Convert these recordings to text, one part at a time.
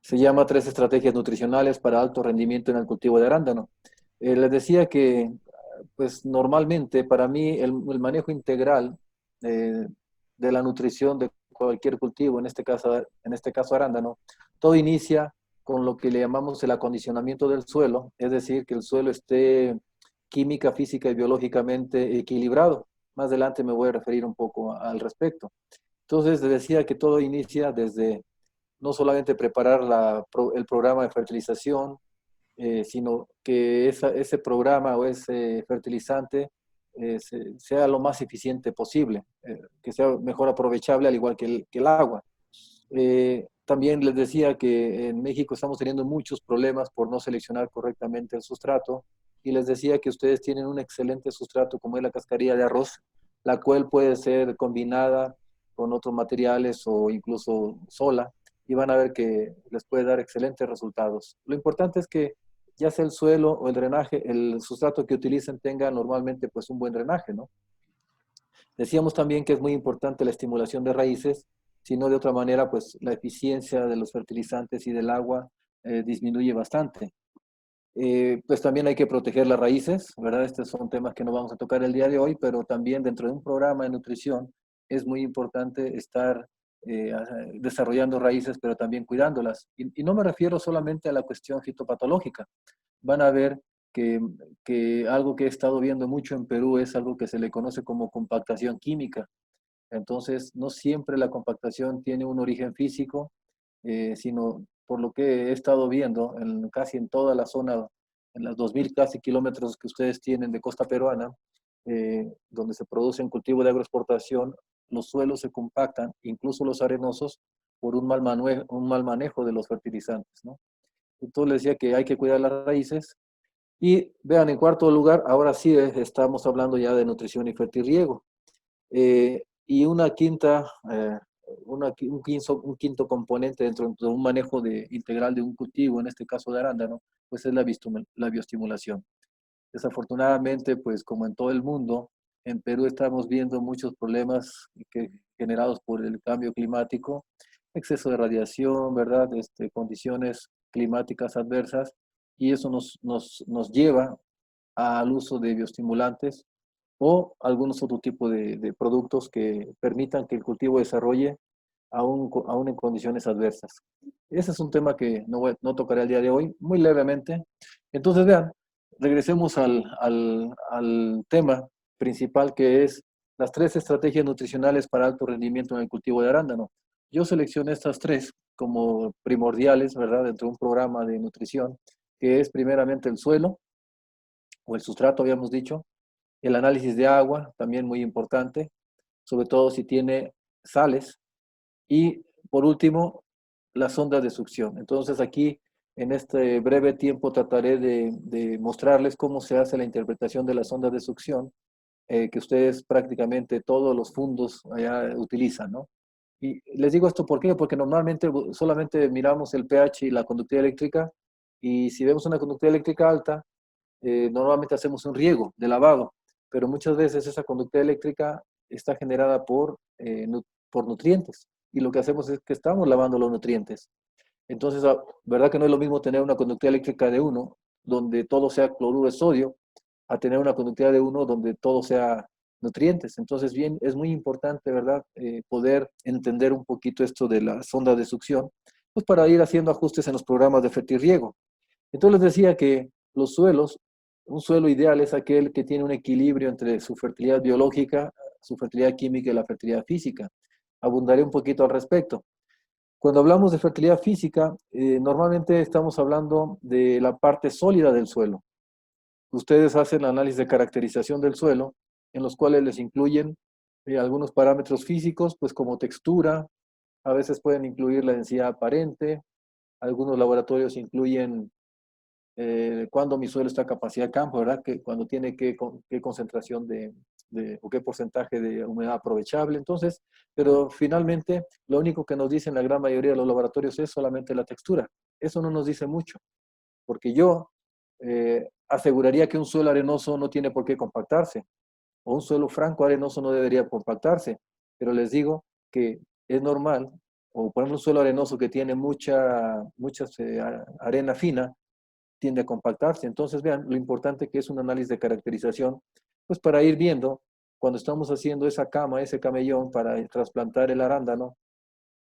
Se llama Tres estrategias nutricionales para alto rendimiento en el cultivo de arándano. Les decía que, pues normalmente para mí el manejo integral eh, de la nutrición de cualquier cultivo, en este caso arándano, todo inicia con lo que le llamamos el acondicionamiento del suelo, es decir, que el suelo esté química, física y biológicamente equilibrado. Más adelante me voy a referir un poco al respecto. Entonces, les decía que todo inicia desde no solamente preparar el programa de fertilización, sino que ese programa o ese fertilizante sea lo más eficiente posible, que sea mejor aprovechable al igual que el agua. También les decía que en México estamos teniendo muchos problemas por no seleccionar correctamente el sustrato y les decía que ustedes tienen un excelente sustrato como es la cascarilla de arroz, la cual puede ser combinada con otros materiales o incluso sola y van a ver que les puede dar excelentes resultados. Lo importante es que ya sea el suelo o el drenaje, el sustrato que utilicen tenga normalmente pues un buen drenaje, ¿no? Decíamos también que es muy importante la estimulación de raíces, si no de otra manera, pues la eficiencia de los fertilizantes y del agua disminuye bastante. Pues también hay que proteger las raíces, ¿verdad? Estos son temas que no vamos a tocar el día de hoy, pero también dentro de un programa de nutrición es muy importante estar eh, desarrollando raíces, pero también cuidándolas. Y no me refiero solamente a la cuestión fitopatológica. Van a ver que, que algo que he estado viendo mucho en Perú es algo que se le conoce como compactación química. Entonces, no siempre la compactación tiene un origen físico, sino por lo que he estado viendo casi en toda la zona, en las 2000 casi kilómetros que ustedes tienen de costa peruana, donde se produce un cultivo de agroexportación, los suelos se compactan, incluso los arenosos, por un mal manejo de los fertilizantes, ¿no? Entonces les decía que hay que cuidar las raíces. Y vean, en cuarto lugar, ahora sí estamos hablando ya de nutrición y fertirriego. Y un quinto componente dentro de un manejo integral de un cultivo, en este caso de arándano, pues es la bioestimulación. Desafortunadamente, pues como en todo el mundo, en Perú estamos viendo muchos problemas generados por el cambio climático, exceso de radiación, ¿verdad? Condiciones climáticas adversas, y eso nos lleva al uso de bioestimulantes o algunos otro tipo de productos que permitan que el cultivo desarrolle aún en condiciones adversas. Ese es un tema que no tocaré el día de hoy, muy levemente. Entonces, vean, regresemos al tema principal que es las tres estrategias nutricionales para alto rendimiento en el cultivo de arándano. Yo seleccioné estas tres como primordiales, ¿verdad?, dentro de un programa de nutrición, que es primeramente el suelo o el sustrato, habíamos dicho, el análisis de agua, también muy importante, sobre todo si tiene sales. Y por último, las ondas de succión. Entonces aquí, en este breve tiempo, trataré de mostrarles cómo se hace la interpretación de las ondas de succión, que ustedes prácticamente todos los fundos allá utilizan, ¿no? Y les digo esto, ¿por qué? Porque normalmente solamente miramos el pH y la conductividad eléctrica, y si vemos una conductividad eléctrica alta, normalmente hacemos un riego de lavado, pero muchas veces esa conducta eléctrica está generada por nutrientes y lo que hacemos es que estamos lavando los nutrientes. Entonces, ¿verdad que no es lo mismo tener una conductividad eléctrica de uno donde todo sea cloruro de sodio a tener una conductividad de uno donde todo sea nutrientes? Entonces, bien, es muy importante, ¿verdad? Poder entender un poquito esto de las ondas de succión, pues para ir haciendo ajustes en los programas de fertirriego. Entonces les decía que los suelos, un suelo ideal es aquel que tiene un equilibrio entre su fertilidad biológica, su fertilidad química y la fertilidad física. Abundaré un poquito al respecto. Cuando hablamos de fertilidad física, normalmente estamos hablando de la parte sólida del suelo. Ustedes hacen el análisis de caracterización del suelo, en los cuales les incluyen algunos parámetros físicos, pues como textura, a veces pueden incluir la densidad aparente, algunos laboratorios incluyen cuando mi suelo está a capacidad de campo, ¿verdad? Que cuando tiene qué concentración o qué porcentaje de humedad aprovechable. Entonces, pero finalmente lo único que nos dicen la gran mayoría de los laboratorios es solamente la textura. Eso no nos dice mucho, porque yo aseguraría que un suelo arenoso no tiene por qué compactarse, o un suelo franco arenoso no debería compactarse, pero les digo que es normal o por ejemplo un suelo arenoso que tiene mucha arena fina, tiende a compactarse. Entonces, vean lo importante que es un análisis de caracterización, pues para ir viendo, cuando estamos haciendo esa cama, ese camellón para trasplantar el arándano,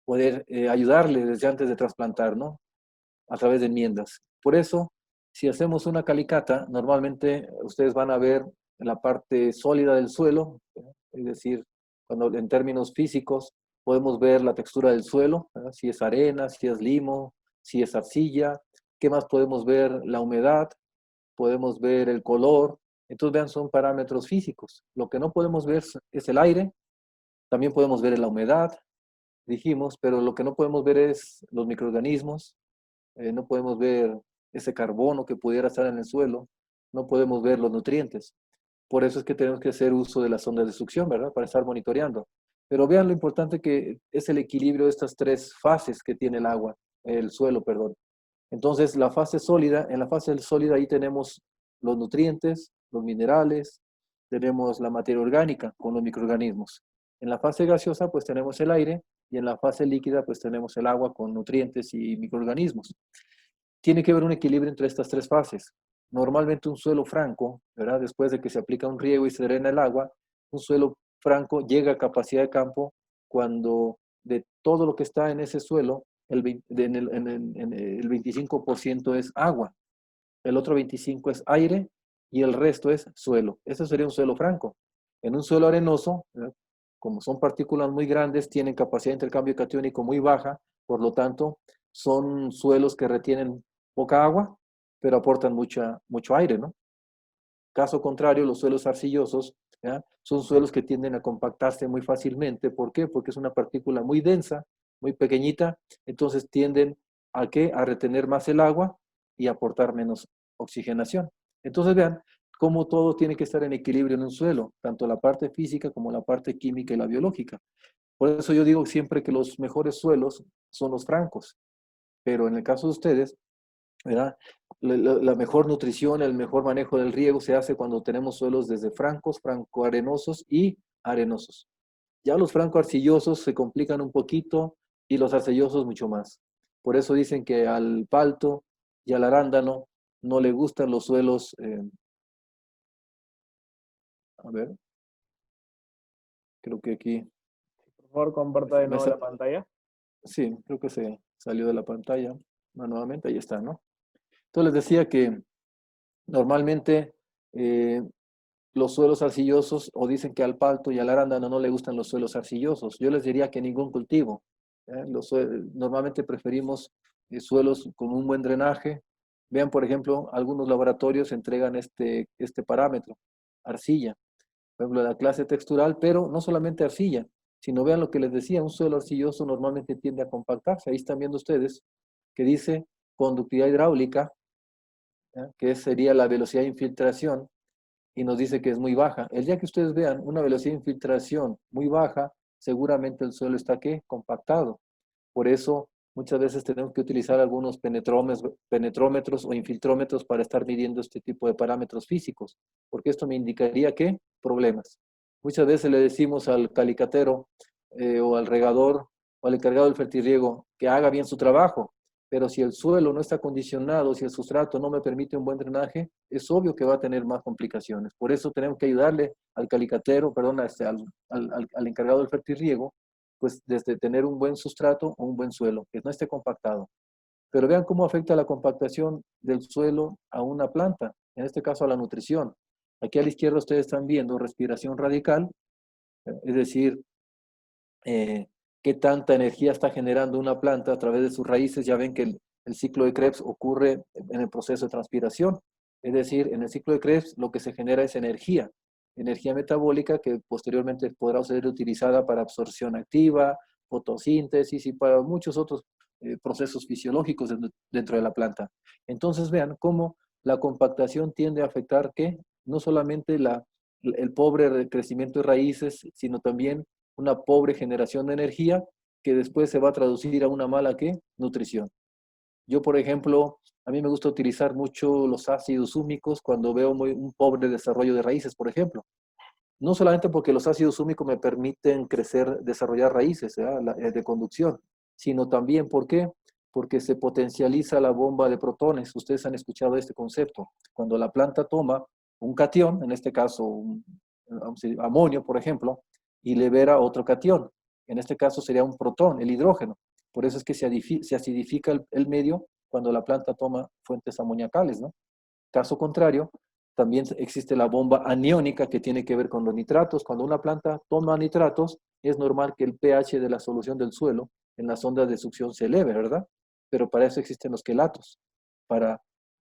poder ayudarle desde antes de trasplantar, ¿no? A través de enmiendas. Por eso, si hacemos una calicata, normalmente ustedes van a ver la parte sólida del suelo, es decir, cuando en términos físicos podemos ver la textura del suelo, ¿verdad? Si es arena, si es limo, si es arcilla. ¿Qué más podemos ver? La humedad, podemos ver el color. Entonces, vean, son parámetros físicos. Lo que no podemos ver es el aire, también podemos ver la humedad, dijimos, pero lo que no podemos ver es los microorganismos, no podemos ver ese carbono que pudiera estar en el suelo, no podemos ver los nutrientes. Por eso es que tenemos que hacer uso de las ondas de succión, ¿verdad? Para estar monitoreando. Pero vean lo importante que es el equilibrio de estas tres fases que tiene el agua, el suelo, perdón. Entonces, la fase sólida, en la fase sólida ahí tenemos los nutrientes, los minerales, tenemos la materia orgánica con los microorganismos. En la fase gaseosa, pues tenemos el aire, y en la fase líquida, pues tenemos el agua con nutrientes y microorganismos. Tiene que haber un equilibrio entre estas tres fases. Normalmente un suelo franco, ¿verdad? Después de que se aplica un riego y se drena el agua, un suelo franco llega a capacidad de campo cuando de todo lo que está en ese suelo, el 25% es agua, el otro 25% es aire y el resto es suelo. Eso sería un suelo franco. En un suelo arenoso, ¿verdad? Como son partículas muy grandes, tienen capacidad de intercambio catiónico muy baja, por lo tanto, son suelos que retienen poca agua, pero aportan mucho aire, ¿no? Caso contrario, los suelos arcillosos, ¿ya? Son suelos que tienden a compactarse muy fácilmente. ¿Por qué? Porque es una partícula muy densa, muy pequeñita, entonces tienden a qué? A retener más el agua y aportar menos oxigenación. Entonces vean cómo todo tiene que estar en equilibrio en un suelo, tanto la parte física como la parte química y la biológica. Por eso yo digo siempre que los mejores suelos son los francos, pero en el caso de ustedes, ¿verdad? La mejor nutrición, el mejor manejo del riego se hace cuando tenemos suelos desde francos, francoarenosos y arenosos. Ya los francoarcillosos se complican un poquito y los arcillosos mucho más. Por eso dicen que al palto y al arándano no le gustan los suelos, a ver, creo que aquí, Por favor, comparta de me nuevo sa- la pantalla. sí, creo que se salió de la pantalla nuevamente, ahí está, ¿no? Entonces les decía que normalmente eh, los suelos arcillosos, o dicen que al palto y al arándano no le gustan los suelos arcillosos. Yo les diría que ningún cultivo. Normalmente preferimos suelos con un buen drenaje. Vean, por ejemplo, algunos laboratorios entregan este parámetro, arcilla, por ejemplo, la clase textural, pero no solamente arcilla, sino vean lo que les decía, un suelo arcilloso normalmente tiende a compactarse. Ahí están viendo ustedes que dice conductividad hidráulica, ¿ya? Que sería la velocidad de infiltración, y nos dice que es muy baja. El día que ustedes vean una velocidad de infiltración muy baja, seguramente el suelo está ¿qué? Compactado. Por eso muchas veces tenemos que utilizar algunos penetrómetros o infiltrómetros para estar midiendo este tipo de parámetros físicos, porque esto me indicaría ¿qué? Problemas. Muchas veces le decimos al calicatero o al regador o al encargado del fertirriego que haga bien su trabajo, pero si el suelo no está acondicionado, si el sustrato no me permite un buen drenaje, es obvio que va a tener más complicaciones. Por eso tenemos que ayudarle al calicatero, perdón, al encargado del fertirriego, pues desde tener un buen sustrato o un buen suelo, que no esté compactado. Pero vean cómo afecta la compactación del suelo a una planta, en este caso a la nutrición. Aquí a la izquierda ustedes están viendo respiración radical, es decir, qué tanta energía está generando una planta a través de sus raíces. Ya ven que el ciclo de Krebs ocurre en el proceso de transpiración. Es decir, en el ciclo de Krebs lo que se genera es energía metabólica que posteriormente podrá ser utilizada para absorción activa, fotosíntesis y para muchos otros procesos fisiológicos dentro de la planta. Entonces vean cómo la compactación tiende a afectar que no solamente el pobre crecimiento de raíces, sino también una pobre generación de energía que después se va a traducir a una mala ¿qué? Nutrición. Yo, por ejemplo, a mí me gusta utilizar mucho los ácidos húmicos cuando veo un pobre desarrollo de raíces, por ejemplo. No solamente porque los ácidos húmicos me permiten crecer, desarrollar raíces, ¿verdad? De conducción, sino también, ¿por qué? Porque se potencializa la bomba de protones. Ustedes han escuchado este concepto. Cuando la planta toma un catión, en este caso amonio, por ejemplo, y libera otro catión. En este caso sería un protón, el hidrógeno. Por eso es que se acidifica el medio cuando la planta toma fuentes amoniacales, ¿no? Caso contrario, también existe la bomba aniónica que tiene que ver con los nitratos. Cuando una planta toma nitratos, es normal que el pH de la solución del suelo en las ondas de succión se eleve, ¿verdad? Pero para eso existen los quelatos.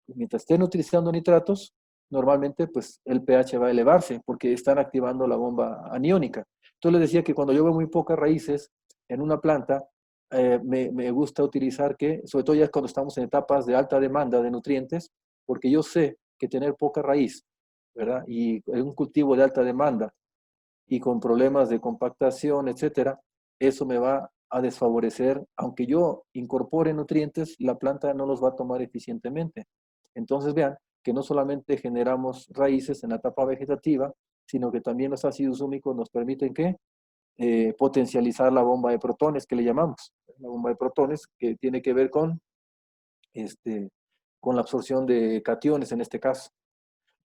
Mientras estén utilizando nitratos, normalmente pues el pH va a elevarse porque están activando la bomba aniónica. Entonces les decía que cuando yo veo muy pocas raíces en una planta, me gusta utilizar sobre todo ya cuando estamos en etapas de alta demanda de nutrientes, porque yo sé que tener poca raíz, ¿verdad? Y en un cultivo de alta demanda y con problemas de compactación, etcétera, eso me va a desfavorecer. Aunque yo incorpore nutrientes, la planta no los va a tomar eficientemente. Entonces vean que no solamente generamos raíces en la etapa vegetativa, sino que también los ácidos húmicos nos permiten que potencializar la bomba de protones que le llamamos. La bomba de protones que tiene que ver este, con la absorción de cationes en este caso.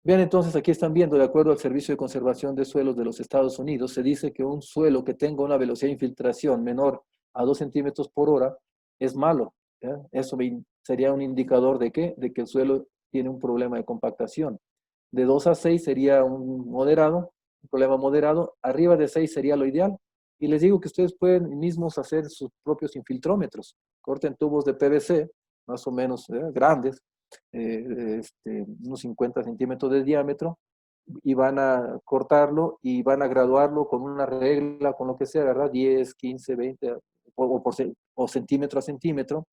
Bien, entonces aquí están viendo, de acuerdo al Servicio de Conservación de Suelos de los Estados Unidos, se dice que un suelo que tenga una velocidad de infiltración menor a 2 centímetros por hora es malo. ¿Ya? Eso sería un indicador de qué? De que el suelo tiene un problema de compactación. De 2 a 6 sería un moderado, un problema moderado. Arriba de 6 sería lo ideal. Y les digo que ustedes pueden mismos hacer sus propios infiltrómetros. Corten tubos de PVC, más o menos grandes, unos 50 centímetros de diámetro, y van a cortarlo y van a graduarlo con una regla, con lo que sea, ¿verdad? 10, 15, 20 o centímetro a centímetro.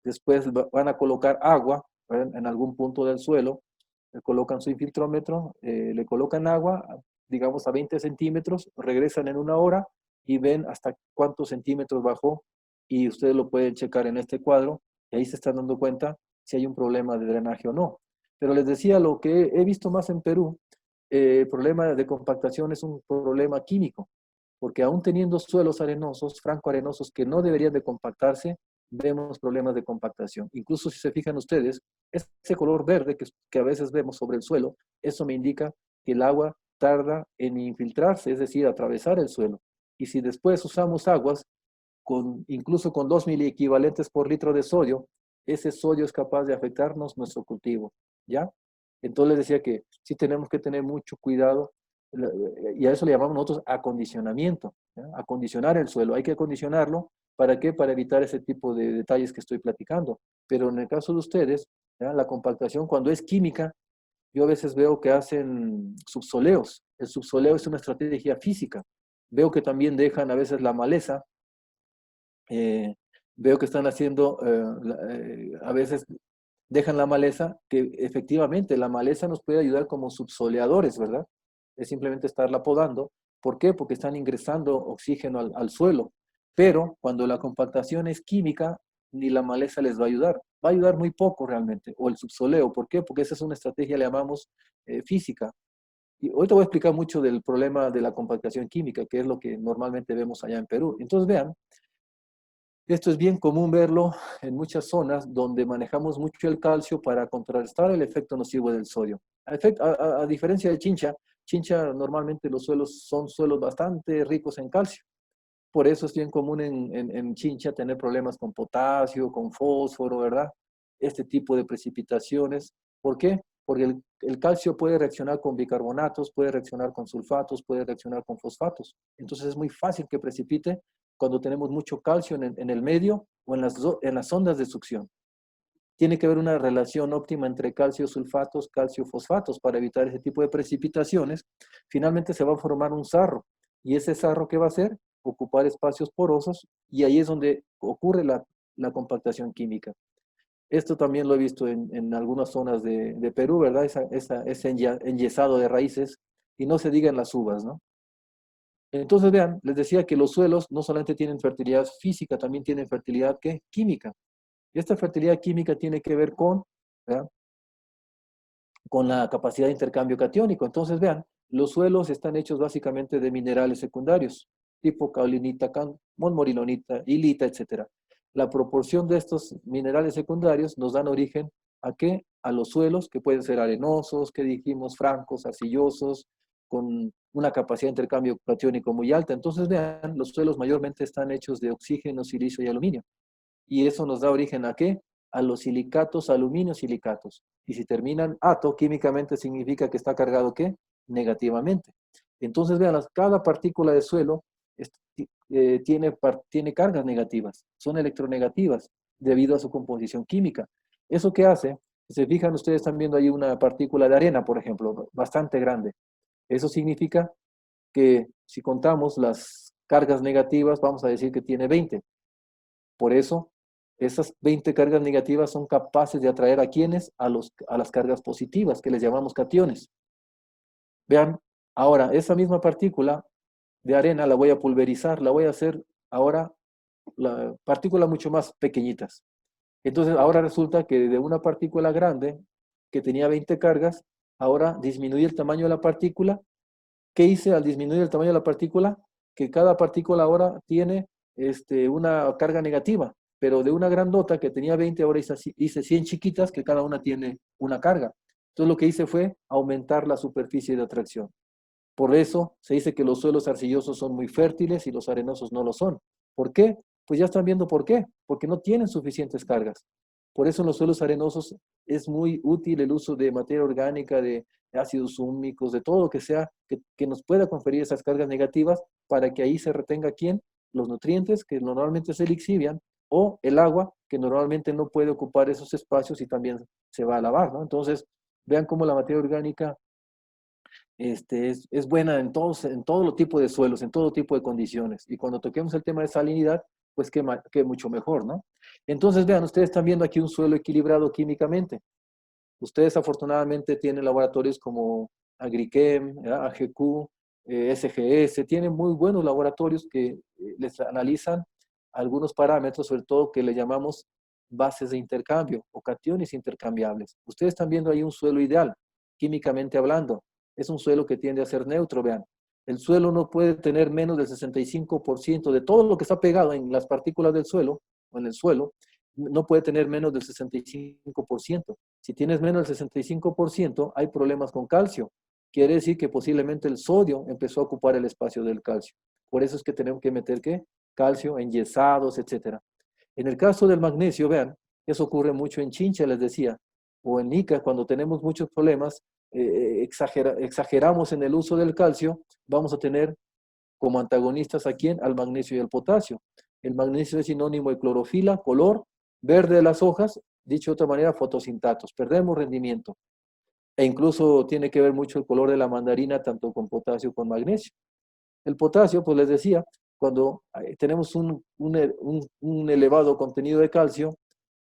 Después van a colocar agua, ¿verdad? En algún punto del suelo, le colocan su infiltrómetro, le colocan agua, digamos a 20 centímetros, regresan en una hora y ven hasta cuántos centímetros bajó, y ustedes lo pueden checar en este cuadro, y ahí se están dando cuenta si hay un problema de drenaje o no. Pero les decía, lo que he visto más en Perú, el problema de compactación es un problema químico, porque aún teniendo suelos arenosos, franco arenosos, que no deberían de compactarse, vemos problemas de compactación. Incluso si se fijan ustedes, ese color verde que a veces vemos sobre el suelo, eso me indica que el agua tarda en infiltrarse, es decir, atravesar el suelo. Y si después usamos aguas incluso con 2 miliequivalentes por litro de sodio, ese sodio es capaz de afectarnos nuestro cultivo, ¿ya? Entonces les decía que sí tenemos que tener mucho cuidado, y a eso le llamamos nosotros acondicionamiento, ¿ya? Acondicionar el suelo, hay que acondicionarlo, ¿para qué? Para evitar ese tipo de detalles que estoy platicando. Pero en el caso de ustedes, ¿ya? La compactación cuando es química, yo a veces veo que hacen subsoleos. El subsoleo es una estrategia física. Veo que también dejan a veces la maleza. Veo que están haciendo, a veces dejan la maleza, que efectivamente la maleza nos puede ayudar como subsoleadores, ¿verdad? Es simplemente estarla podando. ¿Por qué? Porque están ingresando oxígeno al suelo. Pero cuando la compactación es química, ni la maleza les va a ayudar. Va a ayudar muy poco realmente. O el subsoleo. ¿Por qué? Porque esa es una estrategia, le llamamos física. Y hoy te voy a explicar mucho del problema de la compactación química, que es lo que normalmente vemos allá en Perú. Entonces vean, esto es bien común verlo en muchas zonas donde manejamos mucho el calcio para contrarrestar el efecto nocivo del sodio. A diferencia de Chincha, Chincha normalmente los suelos son suelos bastante ricos en calcio. Por eso es bien común en Chincha tener problemas con potasio, con fósforo, ¿verdad? Este tipo de precipitaciones. ¿Por qué? Porque el calcio puede reaccionar con bicarbonatos, puede reaccionar con sulfatos, puede reaccionar con fosfatos. Entonces es muy fácil que precipite cuando tenemos mucho calcio en el medio o en las ondas de succión. Tiene que haber una relación óptima entre calcio sulfatos, calcio fosfatos para evitar ese tipo de precipitaciones. Finalmente se va a formar un sarro. ¿Y ese sarro qué va a hacer? Ocupar espacios porosos, y ahí es donde ocurre la compactación química. Esto también lo he visto en algunas zonas de Perú, ¿verdad? Ese enyesado de raíces, y no se diga en las uvas, ¿no? Entonces, vean, les decía que los suelos no solamente tienen fertilidad física, también tienen fertilidad, ¿qué? Química. Y esta fertilidad química tiene que ver ¿verdad? Con la capacidad de intercambio catiónico. Entonces, vean, los suelos están hechos básicamente de minerales secundarios, tipo caolinita, montmorilonita, hilita, etc. la proporción de estos minerales secundarios nos dan origen ¿a qué? A los suelos que pueden ser arenosos, que dijimos, francos, arcillosos, con una capacidad de intercambio catiónico muy alta. Entonces, vean, los suelos mayormente están hechos de oxígeno, silicio y aluminio. Y eso nos da origen ¿a qué? A los silicatos, aluminio silicatos. Y si terminan ato, químicamente significa que está cargado ¿qué? Negativamente. Entonces, vean, cada partícula de suelo tiene cargas negativas, son electronegativas debido a su composición química. ¿Eso qué hace? Se fijan, ustedes están viendo ahí una partícula de arena, por ejemplo, bastante grande. Eso significa que si contamos las cargas negativas, vamos a decir que tiene 20. Por eso, esas 20 cargas negativas son capaces de atraer a quienes, a las cargas positivas, que les llamamos cationes. Vean, ahora, esa misma partícula de arena la voy a pulverizar, la voy a hacer ahora la partículas mucho más pequeñitas. Entonces, ahora resulta que de una partícula grande que tenía 20 cargas, ahora disminuí el tamaño de la partícula. ¿Qué hice al disminuir el tamaño de la partícula? Que cada partícula ahora tiene una carga negativa, pero de una grandota que tenía 20, ahora hice 100 chiquitas que cada una tiene una carga. Entonces lo que hice fue aumentar la superficie de atracción. Por eso se dice que los suelos arcillosos son muy fértiles y los arenosos no lo son. ¿Por qué? Pues ya están viendo por qué. Porque no tienen suficientes cargas. Por eso en los suelos arenosos es muy útil el uso de materia orgánica, de ácidos húmicos, de todo lo que sea que nos pueda conferir esas cargas negativas para que ahí se retenga quién, los nutrientes que normalmente se lixivian o el agua que normalmente no puede ocupar esos espacios y también se va a lavar, ¿no? Entonces, vean cómo la materia orgánica es buena en todo tipo de suelos, en todo tipo de condiciones. Y cuando toquemos el tema de salinidad, pues qué mucho mejor, ¿no? Entonces, vean, ustedes están viendo aquí un suelo equilibrado químicamente. Ustedes afortunadamente tienen laboratorios como Agrichem, AGQ, SGS, tienen muy buenos laboratorios que les analizan algunos parámetros, sobre todo que le llamamos bases de intercambio o cationes intercambiables. Ustedes están viendo ahí un suelo ideal, químicamente hablando. Es un suelo que tiende a ser neutro, vean. El suelo no puede tener menos del 65% de todo lo que está pegado en las partículas del suelo o en el suelo, no puede tener menos del 65%. Si tienes menos del 65%, hay problemas con calcio. Quiere decir que posiblemente el sodio empezó a ocupar el espacio del calcio. Por eso es que tenemos que meter ¿qué? Calcio en yesados, etc. En el caso del magnesio, vean, eso ocurre mucho en Chincha, les decía, o en Ica, cuando tenemos muchos problemas, exageramos en el uso del calcio, vamos a tener como antagonistas a quién? Al magnesio y al potasio. El magnesio es sinónimo de clorofila, color, verde de las hojas, dicho de otra manera, fotosintatos. Perdemos rendimiento. E incluso tiene que ver mucho el color de la mandarina, tanto con potasio como con magnesio. El potasio, pues les decía, cuando tenemos un elevado contenido de calcio,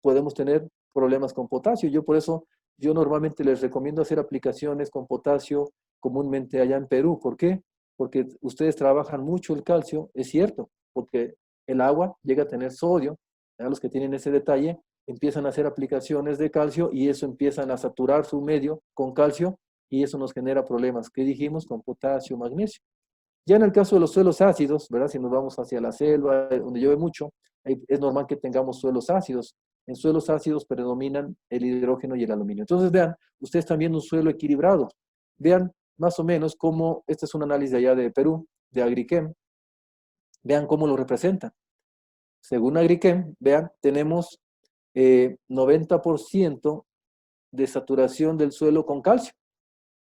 podemos tener problemas con potasio. Yo por eso, yo normalmente les recomiendo hacer aplicaciones con potasio comúnmente allá en Perú. ¿Por qué? Porque ustedes trabajan mucho el calcio, es cierto, porque el agua llega a tener sodio. A los que tienen ese detalle empiezan a hacer aplicaciones de calcio y eso empiezan a saturar su medio con calcio y eso nos genera problemas. ¿Qué dijimos? Con potasio, magnesio. Ya en el caso de los suelos ácidos, ¿verdad? Si nos vamos hacia la selva, donde llueve mucho, es normal que tengamos suelos ácidos. En suelos ácidos predominan el hidrógeno y el aluminio. Entonces, vean, ustedes están viendo un suelo equilibrado. Vean más o menos cómo, este es un análisis allá de Perú, de Agrichem. Vean cómo lo representan. Según Agrichem, vean, tenemos 90% de saturación del suelo con calcio.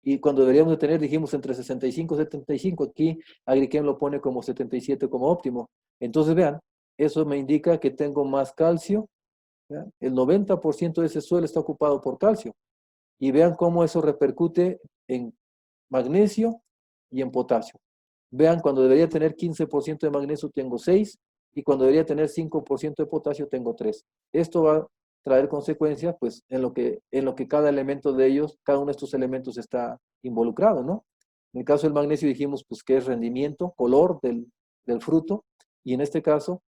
Y cuando deberíamos de tener, dijimos, entre 65 y 75, aquí Agrichem lo pone como 77 como óptimo. Entonces, vean, eso me indica que tengo más calcio. ¿Vean? El 90% de ese suelo está ocupado por calcio. Y vean cómo eso repercute en magnesio y en potasio. Vean, cuando debería tener 15% de magnesio tengo 6 y cuando debería tener 5% de potasio tengo 3. Esto va a traer consecuencias pues en lo que cada elemento de ellos, cada uno de estos elementos está involucrado, ¿no? En el caso del magnesio dijimos pues que es rendimiento, color del fruto y en este caso,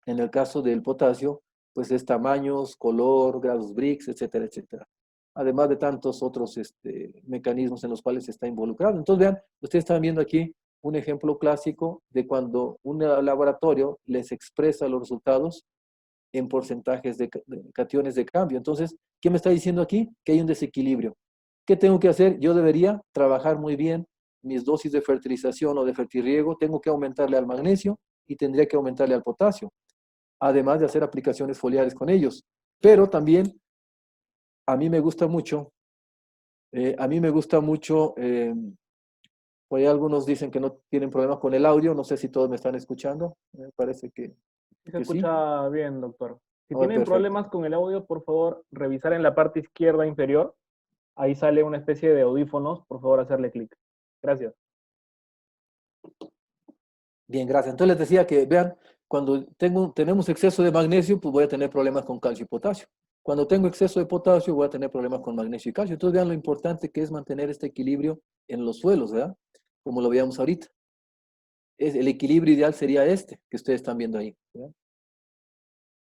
en el caso del potasio, pues es tamaños, color, grados Brix, etcétera, etcétera. Además de tantos otros mecanismos en los cuales está involucrado. Entonces, vean, ustedes están viendo aquí un ejemplo clásico de cuando un laboratorio les expresa los resultados en porcentajes de cationes de cambio. Entonces, ¿qué me está diciendo aquí? Que hay un desequilibrio. ¿Qué tengo que hacer? Yo debería trabajar muy bien mis dosis de fertilización o de fertirriego, tengo que aumentarle al magnesio y tendría que aumentarle al potasio, además de hacer aplicaciones foliares con ellos. Pero también a mí me gusta mucho, por ahí algunos dicen que no tienen problemas con el audio, no sé si todos me están escuchando, me parece Sí se que sí. escucha bien, doctor. Si Oh, tienen perfecto. problemas con el audio, por favor, revisar en la parte izquierda inferior. Ahí sale una especie de audífonos. Por favor, hacerle clic. Gracias. Bien, gracias. Entonces les decía que, vean, cuando tenemos exceso de magnesio, pues voy a tener problemas con calcio y potasio. Cuando tengo exceso de potasio, voy a tener problemas con magnesio y calcio. Entonces vean lo importante que es mantener este equilibrio en los suelos, ¿verdad? Como lo veíamos ahorita. El equilibrio ideal sería este que ustedes están viendo ahí, ¿verdad?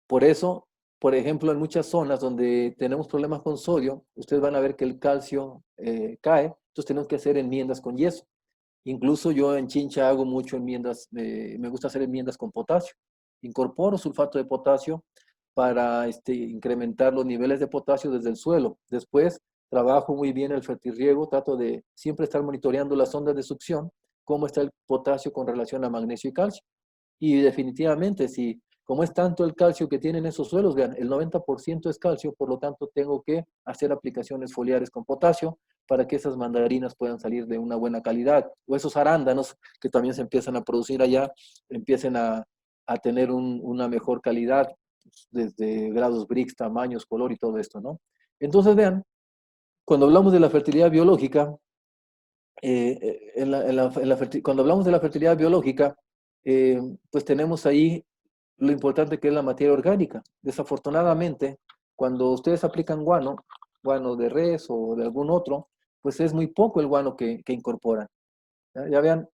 Por eso, por ejemplo, en muchas zonas donde tenemos problemas con sodio, ustedes van a ver que el calcio cae, entonces tenemos que hacer enmiendas con yeso. Incluso yo en Chincha hago mucho enmiendas, me gusta hacer enmiendas con potasio. Incorporo sulfato de potasio para incrementar los niveles de potasio desde el suelo. Después trabajo muy bien el fertirriego, trato de siempre estar monitoreando las ondas de succión, cómo está el potasio con relación a magnesio y calcio. Y definitivamente, si como es tanto el calcio que tienen esos suelos, vean, el 90% es calcio, por lo tanto tengo que hacer aplicaciones foliares con potasio para que esas mandarinas puedan salir de una buena calidad. O esos arándanos que también se empiezan a producir allá, empiecen a tener una mejor calidad, desde grados Brix, tamaños, color y todo esto, ¿no? Entonces, vean, cuando hablamos de la fertilidad biológica, cuando hablamos de la fertilidad biológica, pues tenemos ahí lo importante que es la materia orgánica. Desafortunadamente, cuando ustedes aplican guano, guano de res o de algún otro, pues es muy poco el guano que incorporan. Ya vean,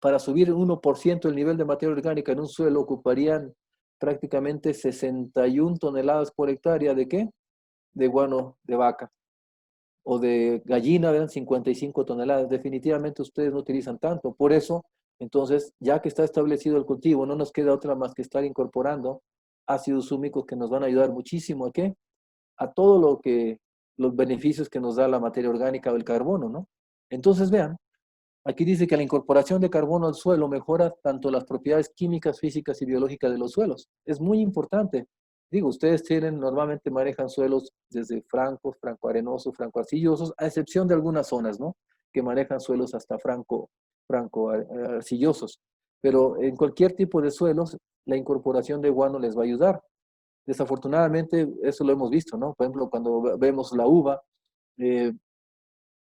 para subir 1% el nivel de materia orgánica en un suelo ocuparían prácticamente 61 toneladas por hectárea de ¿qué? De guano de vaca o de gallina, eran 55 toneladas. Definitivamente ustedes no utilizan tanto. Por eso, entonces, ya que está establecido el cultivo, no nos queda otra más que estar incorporando ácidos húmicos que nos van a ayudar muchísimo ¿a qué? A todo los beneficios que nos da la materia orgánica o el carbono, ¿no? Entonces, vean, aquí dice que la incorporación de carbono al suelo mejora tanto las propiedades químicas, físicas y biológicas de los suelos. Es muy importante. Digo, ustedes normalmente manejan suelos desde francos, francoarenosos, francoarcillosos, a excepción de algunas zonas, ¿no? Que manejan suelos hasta franco arcillosos. Pero en cualquier tipo de suelos, la incorporación de guano les va a ayudar. Desafortunadamente, eso lo hemos visto, ¿no? Por ejemplo, cuando vemos la uva, eh,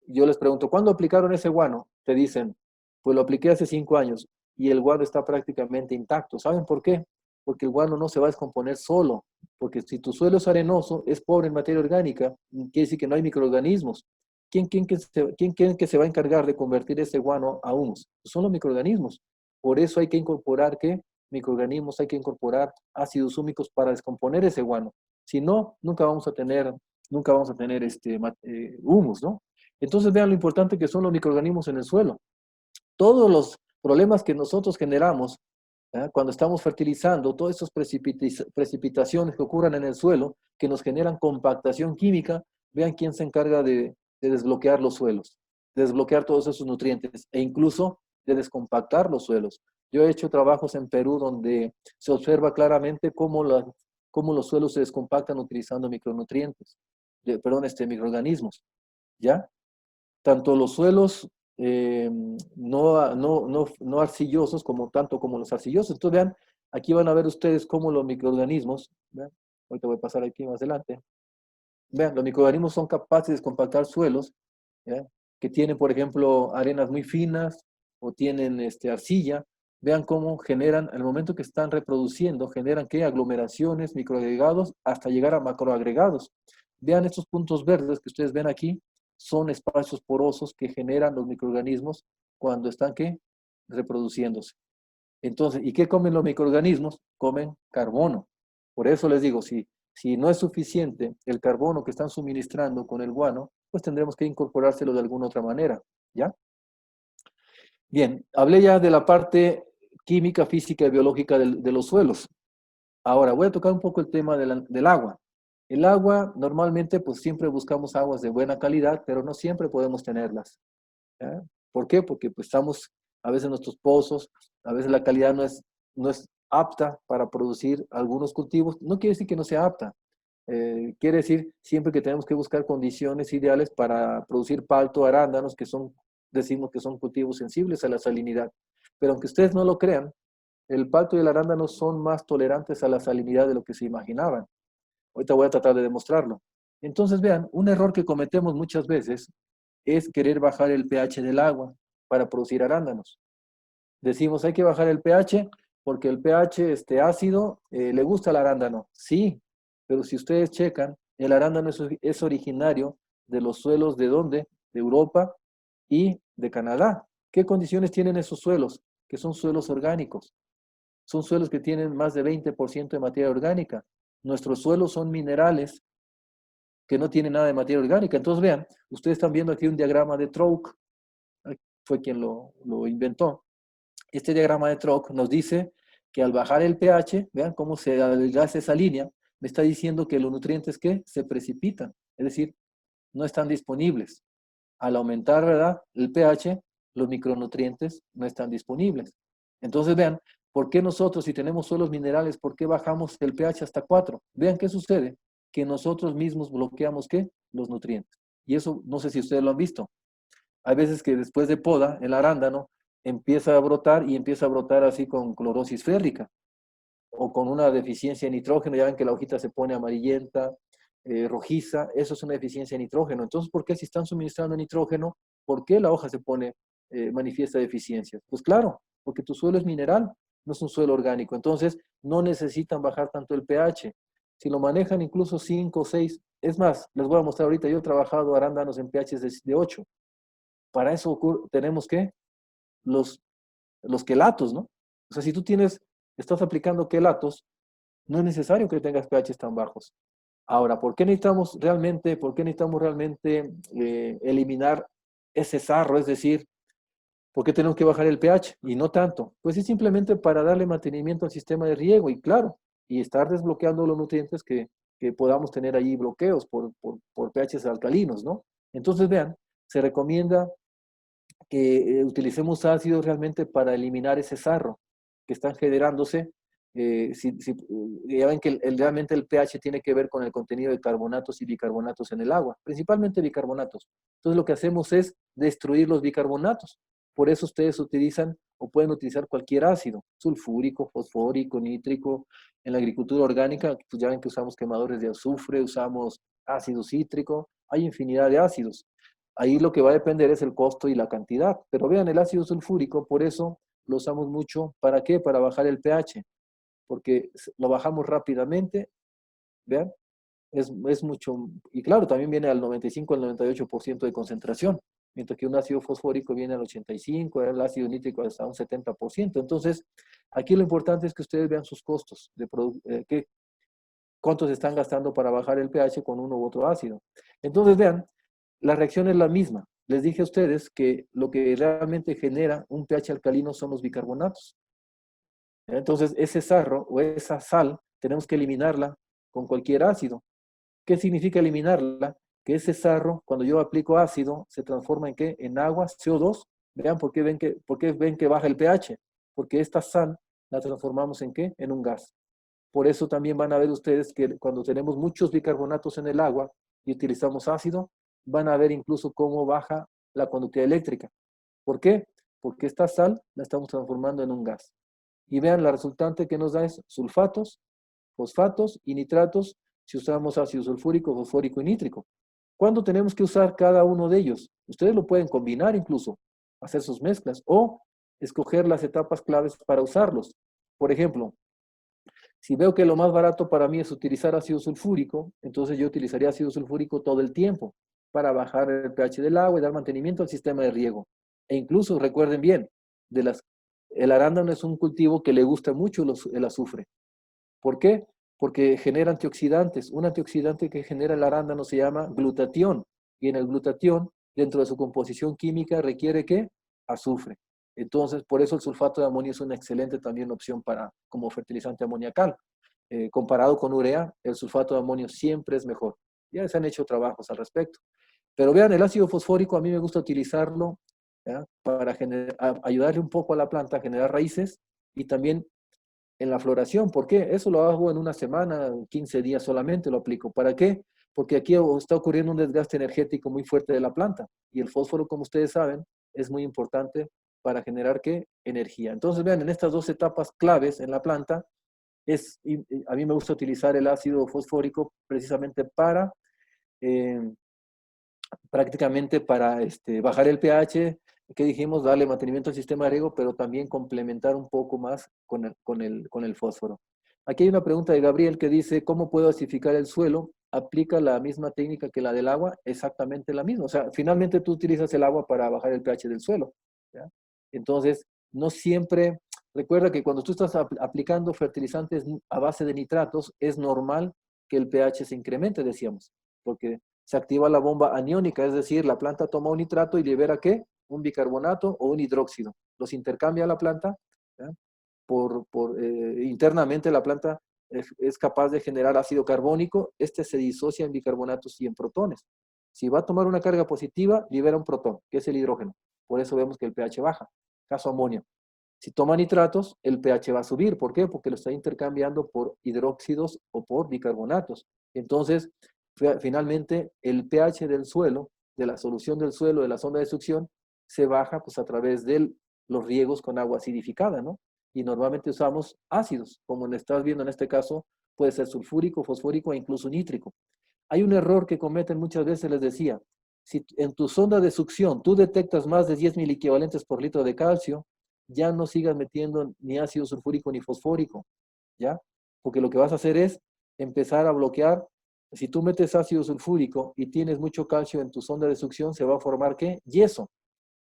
yo les pregunto, ¿cuándo aplicaron ese guano? Te dicen, pues lo apliqué hace 5 años y el guano está prácticamente intacto. ¿Saben por qué? Porque el guano no se va a descomponer solo, porque si tu suelo es arenoso, es pobre en materia orgánica, quiere decir que no hay microorganismos. ¿Quién que se va a encargar de convertir ese guano a humus? Son los microorganismos. Por eso hay que incorporar, ¿qué? Microorganismos, hay que incorporar ácidos húmicos para descomponer ese guano. Si no, nunca vamos a tener humus, ¿no? Entonces vean lo importante que son los microorganismos en el suelo. Todos los problemas que nosotros generamos cuando estamos fertilizando, todas esas precipitaciones que ocurran en el suelo, que nos generan compactación química, vean quién se encarga de desbloquear los suelos, de desbloquear todos esos nutrientes e incluso de descompactar los suelos. Yo he hecho trabajos en Perú donde se observa claramente cómo los suelos se descompactan utilizando micronutrientes, microorganismos, ¿ya? Tanto los suelos no arcillosos tanto como los arcillosos. Entonces vean, aquí van a ver ustedes cómo los microorganismos, ¿vean? Ahorita voy a pasar aquí más adelante, vean, los microorganismos son capaces de descompactar suelos, ¿ya? Que tienen, por ejemplo, arenas muy finas o tienen arcilla. Vean cómo generan, al momento que están reproduciendo, generan ¿qué? Aglomeraciones, microagregados, hasta llegar a macroagregados. Vean estos puntos verdes que ustedes ven aquí, son espacios porosos que generan los microorganismos cuando están ¿qué? Reproduciéndose. Entonces, ¿y qué comen los microorganismos? Comen carbono. Por eso les digo, si no es suficiente el carbono que están suministrando con el guano, pues tendremos que incorporárselo de alguna otra manera, ¿ya? Bien, hablé ya de la parte química, física y biológica de los suelos. Ahora, voy a tocar un poco el tema del agua. El agua, normalmente, pues siempre buscamos aguas de buena calidad, pero no siempre podemos tenerlas. ¿Ya? ¿Por qué? Porque pues estamos, a veces nuestros pozos, a veces la calidad no es apta para producir algunos cultivos. No quiere decir que no sea apta. Quiere decir siempre que tenemos que buscar condiciones ideales para producir palto, arándanos, que son, decimos que son cultivos sensibles a la salinidad. Pero aunque ustedes no lo crean, el palto y el arándano son más tolerantes a la salinidad de lo que se imaginaban. Ahorita voy a tratar de demostrarlo. Entonces, vean, un error que cometemos muchas veces es querer bajar el pH del agua para producir arándanos. Decimos, hay que bajar el pH porque el pH ácido le gusta al arándano. Sí, pero si ustedes checan, el arándano es originario de los suelos de ¿dónde? De Europa y de Canadá. ¿Qué condiciones tienen esos suelos? Que son suelos orgánicos. Son suelos que tienen más de 20% de materia orgánica. Nuestros suelos son minerales que no tienen nada de materia orgánica. Entonces, vean, ustedes están viendo aquí un diagrama de Trouk, fue quien lo inventó. Este diagrama de Trouk nos dice que al bajar el pH, vean cómo se adelgaza esa línea, me está diciendo que los nutrientes que se precipitan, es decir, no están disponibles. Al aumentar, ¿verdad?, el pH, los micronutrientes no están disponibles. Entonces, vean, ¿por qué nosotros, si tenemos suelos minerales, por qué bajamos el pH hasta 4? Vean qué sucede, que nosotros mismos bloqueamos, ¿qué? Los nutrientes. Y eso, no sé si ustedes lo han visto. Hay veces que después de poda, el arándano empieza a brotar y empieza a brotar así con clorosis férrica o con una deficiencia de nitrógeno. Ya ven que la hojita se pone amarillenta, rojiza, eso es una deficiencia de nitrógeno. Entonces, ¿por qué si están suministrando nitrógeno, por qué la hoja se pone, manifiesta deficiencias? Pues claro, porque tu suelo es mineral, no es un suelo orgánico. Entonces, no necesitan bajar tanto el pH. Si lo manejan incluso 5 o 6, es más, les voy a mostrar ahorita, yo he trabajado arándanos en pHs de 8. Para eso tenemos que los, los quelatos, ¿no? O sea, si tú estás aplicando quelatos, no es necesario que tengas pHs tan bajos. Ahora, ¿por qué necesitamos realmente eliminar ese sarro? Es decir, ¿por qué tenemos que bajar el pH? Y no tanto. Pues es simplemente para darle mantenimiento al sistema de riego y claro, y estar desbloqueando los nutrientes que podamos tener ahí bloqueos por pHs alcalinos, ¿no? Entonces, vean, se recomienda que utilicemos ácidos realmente para eliminar ese sarro que están generándose. Ya ven que realmente el pH tiene que ver con el contenido de carbonatos y bicarbonatos en el agua, principalmente bicarbonatos. Entonces lo que hacemos es destruir los bicarbonatos. Por eso ustedes utilizan o pueden utilizar cualquier ácido, sulfúrico, fosfórico, nítrico. En la agricultura orgánica, pues ya ven que usamos quemadores de azufre, usamos ácido cítrico, hay infinidad de ácidos. Ahí lo que va a depender es el costo y la cantidad. Pero vean, el ácido sulfúrico, por eso lo usamos mucho. ¿Para qué? Para bajar el pH. Porque lo bajamos rápidamente. Vean, es mucho. Y claro, también viene al 95 al 98% de concentración. Mientras que un ácido fosfórico viene al 85, el ácido nítrico hasta un 70%. Entonces, aquí lo importante es que ustedes vean sus costos, cuántos están gastando para bajar el pH con uno u otro ácido. Entonces, vean, la reacción es la misma. Les dije a ustedes que lo que realmente genera un pH alcalino son los bicarbonatos. Entonces, ese sarro o esa sal tenemos que eliminarla con cualquier ácido. ¿Qué significa eliminarla? Que ese sarro, cuando yo aplico ácido, se transforma en ¿qué? En agua, CO2. Vean por qué ven que baja el pH. Porque esta sal la transformamos en ¿qué? En un gas. Por eso también van a ver ustedes que cuando tenemos muchos bicarbonatos en el agua y utilizamos ácido, van a ver incluso cómo baja la conductividad eléctrica. ¿Por qué? Porque esta sal la estamos transformando en un gas. Y vean, la resultante que nos da es sulfatos, fosfatos y nitratos si usamos ácido sulfúrico, fosfórico y nítrico. ¿Cuándo tenemos que usar cada uno de ellos? Ustedes lo pueden combinar incluso, hacer sus mezclas o escoger las etapas claves para usarlos. Por ejemplo, si veo que lo más barato para mí es utilizar ácido sulfúrico, entonces yo utilizaría ácido sulfúrico todo el tiempo para bajar el pH del agua y dar mantenimiento al sistema de riego. E incluso, recuerden bien, el arándano es un cultivo que le gusta mucho el azufre. ¿Por qué? Porque genera antioxidantes. Un antioxidante que genera el arándano se llama glutatión. Y en el glutatión, dentro de su composición química, requiere ¿qué? Azufre. Entonces, por eso el sulfato de amonio es una excelente también opción como fertilizante amoniacal. comparado con urea, el sulfato de amonio siempre es mejor. Ya se han hecho trabajos al respecto. Pero vean, el ácido fosfórico a mí me gusta utilizarlo, ¿ya?, para ayudarle un poco a la planta a generar raíces y también en la floración. ¿Por qué? Eso lo hago en una semana, 15 días solamente lo aplico. ¿Para qué? Porque aquí está ocurriendo un desgaste energético muy fuerte de la planta y el fósforo, como ustedes saben, es muy importante para generar ¿qué? Energía. Entonces, vean, en estas dos etapas claves en la planta, a mí me gusta utilizar el ácido fosfórico precisamente para eh, prácticamente para bajar el pH, que dijimos, darle mantenimiento al sistema de riego, pero también complementar un poco más con el fósforo. Aquí hay una pregunta de Gabriel que dice, ¿cómo puedo acidificar el suelo? ¿Aplica la misma técnica que la del agua? Exactamente la misma. O sea, finalmente tú utilizas el agua para bajar el pH del suelo, ¿ya? Entonces, no siempre, recuerda que cuando tú estás aplicando fertilizantes a base de nitratos, es normal que el pH se incremente, decíamos, porque se activa la bomba aniónica, es decir, la planta toma un nitrato y libera ¿qué? Un bicarbonato o un hidróxido. Los intercambia la planta, ¿ya? Internamente la planta es capaz de generar ácido carbónico, este se disocia en bicarbonatos y en protones. Si va a tomar una carga positiva, libera un protón, que es el hidrógeno. Por eso vemos que el pH baja. Caso amonio. Si toma nitratos, el pH va a subir. ¿Por qué? Porque lo está intercambiando por hidróxidos o por bicarbonatos. Entonces, finalmente, el pH del suelo, de la solución del suelo, de la sonda de succión, se baja pues a través de los riegos con agua acidificada, ¿no? Y normalmente usamos ácidos, como le estás viendo en este caso, puede ser sulfúrico, fosfórico e incluso nítrico. Hay un error que cometen muchas veces, les decía, si en tu sonda de succión tú detectas más de 10 miliequivalentes por litro de calcio, ya no sigas metiendo ni ácido sulfúrico ni fosfórico, ¿ya? Porque lo que vas a hacer es empezar a bloquear. Si tú metes ácido sulfúrico y tienes mucho calcio en tu sonda de succión, se va a formar ¿qué? Yeso,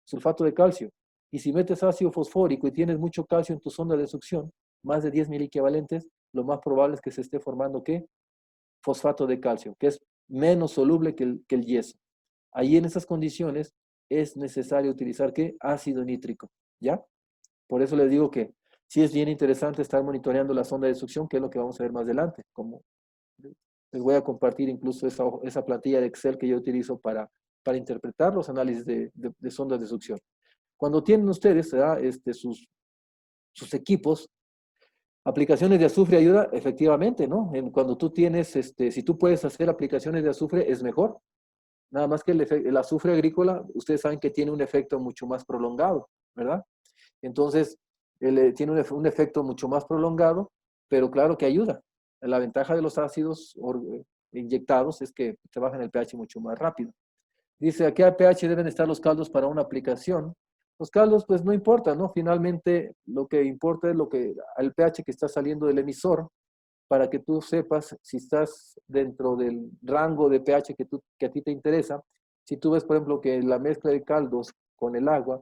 sulfato de calcio. Y si metes ácido fosfórico y tienes mucho calcio en tu sonda de succión, más de 10 miliequivalentes, lo más probable es que se esté formando ¿qué? Fosfato de calcio, que es menos soluble que el yeso. Ahí en esas condiciones es necesario utilizar ¿qué? Ácido nítrico, ¿ya? Por eso les digo que sí es bien interesante estar monitoreando la sonda de succión, que es lo que vamos a ver más adelante. Como les voy a compartir incluso esa plantilla de Excel que yo utilizo para interpretar los análisis de sondas de succión. Cuando tienen ustedes sus equipos, aplicaciones de azufre ayuda, efectivamente, ¿no? Cuando tú tienes, si tú puedes hacer aplicaciones de azufre, es mejor. Nada más que el azufre agrícola, ustedes saben que tiene un efecto mucho más prolongado, ¿verdad? Entonces, tiene un efecto mucho más prolongado, pero claro que ayuda. La ventaja de los ácidos inyectados es que te bajan el pH mucho más rápido. Dice, ¿a qué pH deben estar los caldos para una aplicación? Los caldos, pues no importa, ¿no? Finalmente, lo que importa es el pH que está saliendo del emisor, para que tú sepas si estás dentro del rango de pH que a ti te interesa. Si tú ves, por ejemplo, que la mezcla de caldos con el agua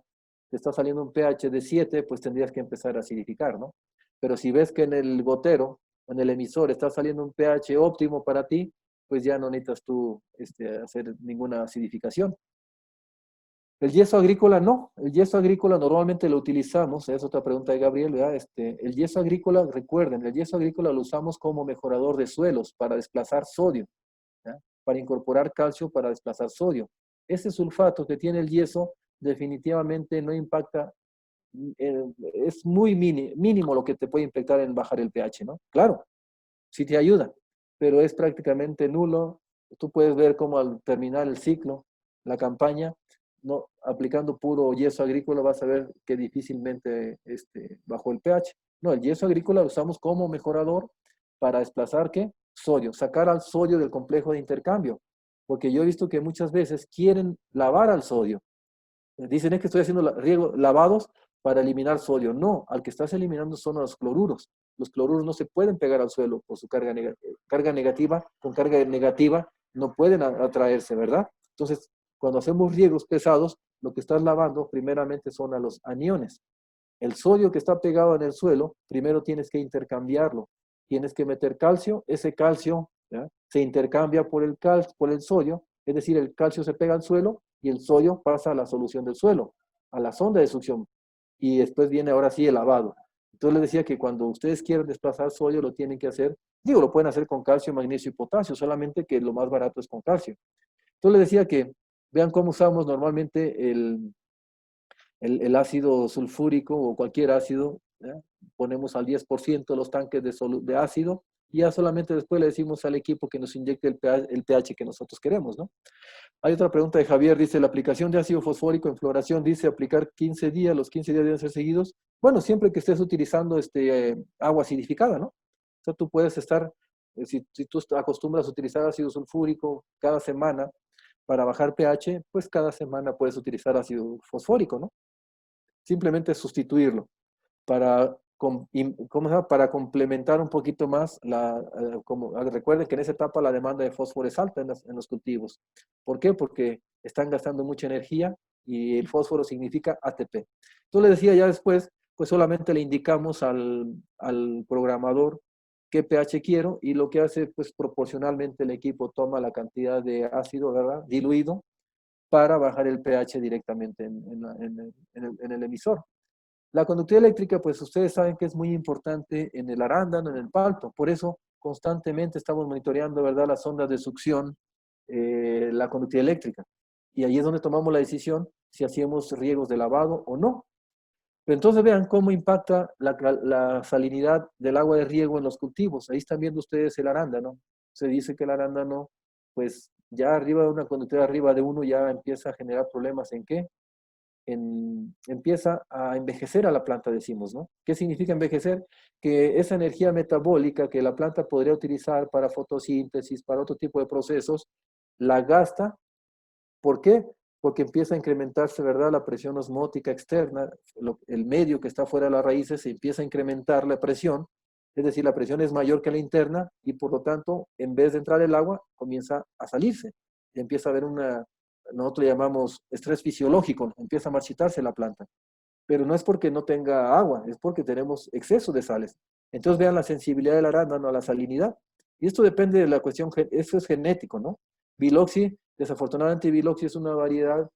te está saliendo un pH de 7, pues tendrías que empezar a acidificar, ¿no? Pero si ves que en el gotero, en el emisor, está saliendo un pH óptimo para ti, pues ya no necesitas tú hacer ninguna acidificación. El yeso agrícola no, el yeso agrícola normalmente lo utilizamos, es otra pregunta de Gabriel, ¿verdad? El yeso agrícola, recuerden, el yeso agrícola lo usamos como mejorador de suelos para desplazar sodio, ¿ya? Para incorporar calcio para desplazar sodio. Ese sulfato que tiene el yeso definitivamente no impacta, es muy mínimo lo que te puede impactar en bajar el pH, ¿no? Claro, sí te ayuda, pero es prácticamente nulo. Tú puedes ver cómo al terminar el ciclo, la campaña, no, aplicando puro yeso agrícola vas a ver que difícilmente bajó el pH. No, el yeso agrícola lo usamos como mejorador para desplazar ¿qué? Sodio, sacar al sodio del complejo de intercambio, porque yo he visto que muchas veces quieren lavar al sodio. Dicen es que estoy haciendo lavados para eliminar sodio. No, al que estás eliminando son los cloruros. Los cloruros no se pueden pegar al suelo por su carga negativa. Con carga negativa no pueden atraerse, ¿verdad? Entonces, cuando hacemos riegos pesados, lo que estás lavando primeramente son a los aniones. El sodio que está pegado en el suelo, primero tienes que intercambiarlo. Tienes que meter calcio, ese calcio, ¿ya?, se intercambia por el sodio, es decir, el calcio se pega al suelo y el sodio pasa a la solución del suelo, a la sonda de succión. Y después viene ahora sí el lavado. Entonces les decía que cuando ustedes quieren desplazar sodio, lo tienen que hacer, digo, lo pueden hacer con calcio, magnesio y potasio, solamente que lo más barato es con calcio. Entonces les decía que vean cómo usamos normalmente el ácido sulfúrico o cualquier ácido, ¿ya? Ponemos al 10% los tanques de ácido y ya solamente después le decimos al equipo que nos inyecte el pH que nosotros queremos, ¿no? Hay otra pregunta de Javier, dice, la aplicación de ácido fosfórico en floración, dice aplicar 15 días, los 15 días deben ser seguidos. Bueno, siempre que estés utilizando agua acidificada, ¿no? O sea, tú puedes estar, si tú acostumbras a utilizar ácido sulfúrico cada semana para bajar pH, pues cada semana puedes utilizar ácido fosfórico, ¿no? Simplemente sustituirlo para, ¿cómo se llama? Para complementar un poquito más recuerden que en esa etapa la demanda de fósforo es alta en los cultivos. ¿Por qué? Porque están gastando mucha energía y el fósforo significa ATP. Entonces le decía ya después, pues solamente le indicamos al programador qué pH quiero y lo que hace, pues proporcionalmente el equipo toma la cantidad de ácido, ¿verdad? Diluido para bajar el pH directamente en el emisor. La conductividad eléctrica, pues ustedes saben que es muy importante en el arándano, en el palto. Por eso constantemente estamos monitoreando, ¿verdad?, las ondas de succión, la conductividad eléctrica. Y ahí es donde tomamos la decisión si hacemos riegos de lavado o no. Pero entonces vean cómo impacta la salinidad del agua de riego en los cultivos. Ahí están viendo ustedes el arándano. Se dice que el arándano, pues ya arriba de una conductividad arriba de uno ya empieza a generar problemas en qué? Empieza a envejecer a la planta, decimos, ¿no? ¿Qué significa envejecer? Que esa energía metabólica que la planta podría utilizar para fotosíntesis, para otro tipo de procesos, la gasta. ¿Por qué? Porque empieza a incrementarse, ¿verdad?, la presión osmótica externa, el medio que está fuera de las raíces, se empieza a incrementar la presión, es decir, la presión es mayor que la interna y por lo tanto, en vez de entrar el agua, comienza a salirse. Y empieza a haber nosotros le llamamos estrés fisiológico, empieza a marchitarse la planta. Pero no es porque no tenga agua, es porque tenemos exceso de sales. Entonces vean la sensibilidad del arándano a la salinidad. Y esto depende de la cuestión, eso es genético, ¿no? Biloxi, desafortunadamente Biloxi es una variedad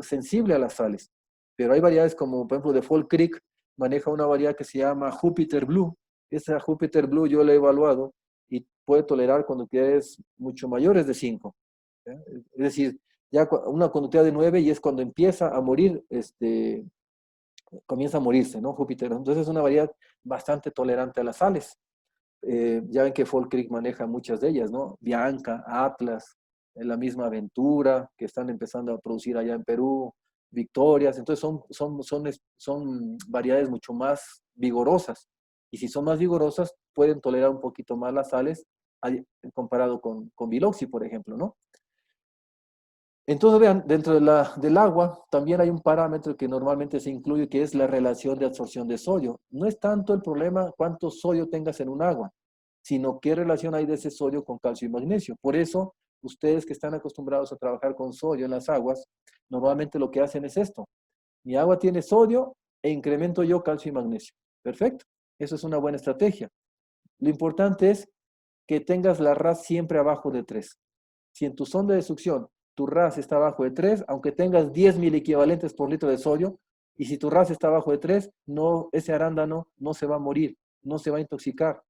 sensible a las sales. Pero hay variedades como, por ejemplo, de Fall Creek, maneja una variedad que se llama Jupiter Blue. Esa Jupiter Blue yo la he evaluado y puede tolerar conductividades mucho mayores de 5. Es decir, ya una conductividad de 9 y es cuando empieza a morir, comienza a morirse, ¿no? Júpiter. Entonces es una variedad bastante tolerante a las sales. Ya ven que Fall Creek maneja muchas de ellas, ¿no? Bianca, Atlas, la misma Aventura, que están empezando a producir allá en Perú, Victorias. Entonces son variedades mucho más vigorosas. Y si son más vigorosas, pueden tolerar un poquito más las sales comparado con Biloxi, por ejemplo, ¿no? Entonces, vean, dentro del agua también hay un parámetro que normalmente se incluye, que es la relación de absorción de sodio. No es tanto el problema cuánto sodio tengas en un agua, sino qué relación hay de ese sodio con calcio y magnesio. Por eso, ustedes que están acostumbrados a trabajar con sodio en las aguas, normalmente lo que hacen es esto. Mi agua tiene sodio e incremento yo calcio y magnesio. Perfecto. Eso es una buena estrategia. Lo importante es que tengas la RAS siempre abajo de 3. Si en tu sonda de succión tu RAS está abajo de 3, aunque tengas 10 miliequivalentes por litro de sodio, y si tu RAS está abajo de 3, no, ese arándano no se va a morir, no se va a intoxicar.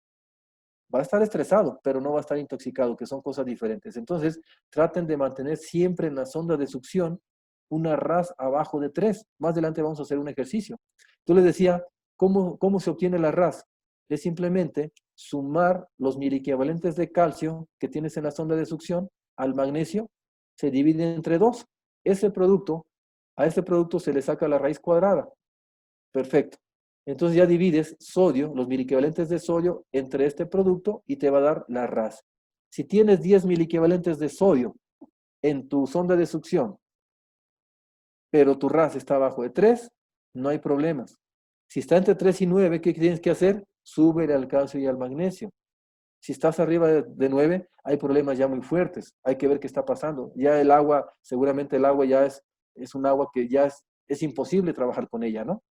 Va a estar estresado, pero no va a estar intoxicado, que son cosas diferentes. Entonces, traten de mantener siempre en la sonda de succión una RAS abajo de 3. Más adelante vamos a hacer un ejercicio. Yo les decía, ¿cómo se obtiene la RAS? Es simplemente sumar los miliequivalentes de calcio que tienes en la sonda de succión al magnesio, se divide entre 2. A ese producto se le saca la raíz cuadrada. Perfecto. Entonces ya divides sodio, los miliequivalentes de sodio, entre este producto y te va a dar la RAS. Si tienes 10 miliequivalentes de sodio en tu sonda de succión, pero tu RAS está abajo de 3, no hay problemas. Si está entre 3 y 9, ¿qué tienes que hacer? Súbele al calcio y al magnesio. Si estás arriba de 9, hay problemas ya muy fuertes. Hay que ver qué está pasando. Ya el agua, seguramente el agua ya es un agua que ya es imposible trabajar con ella, ¿no?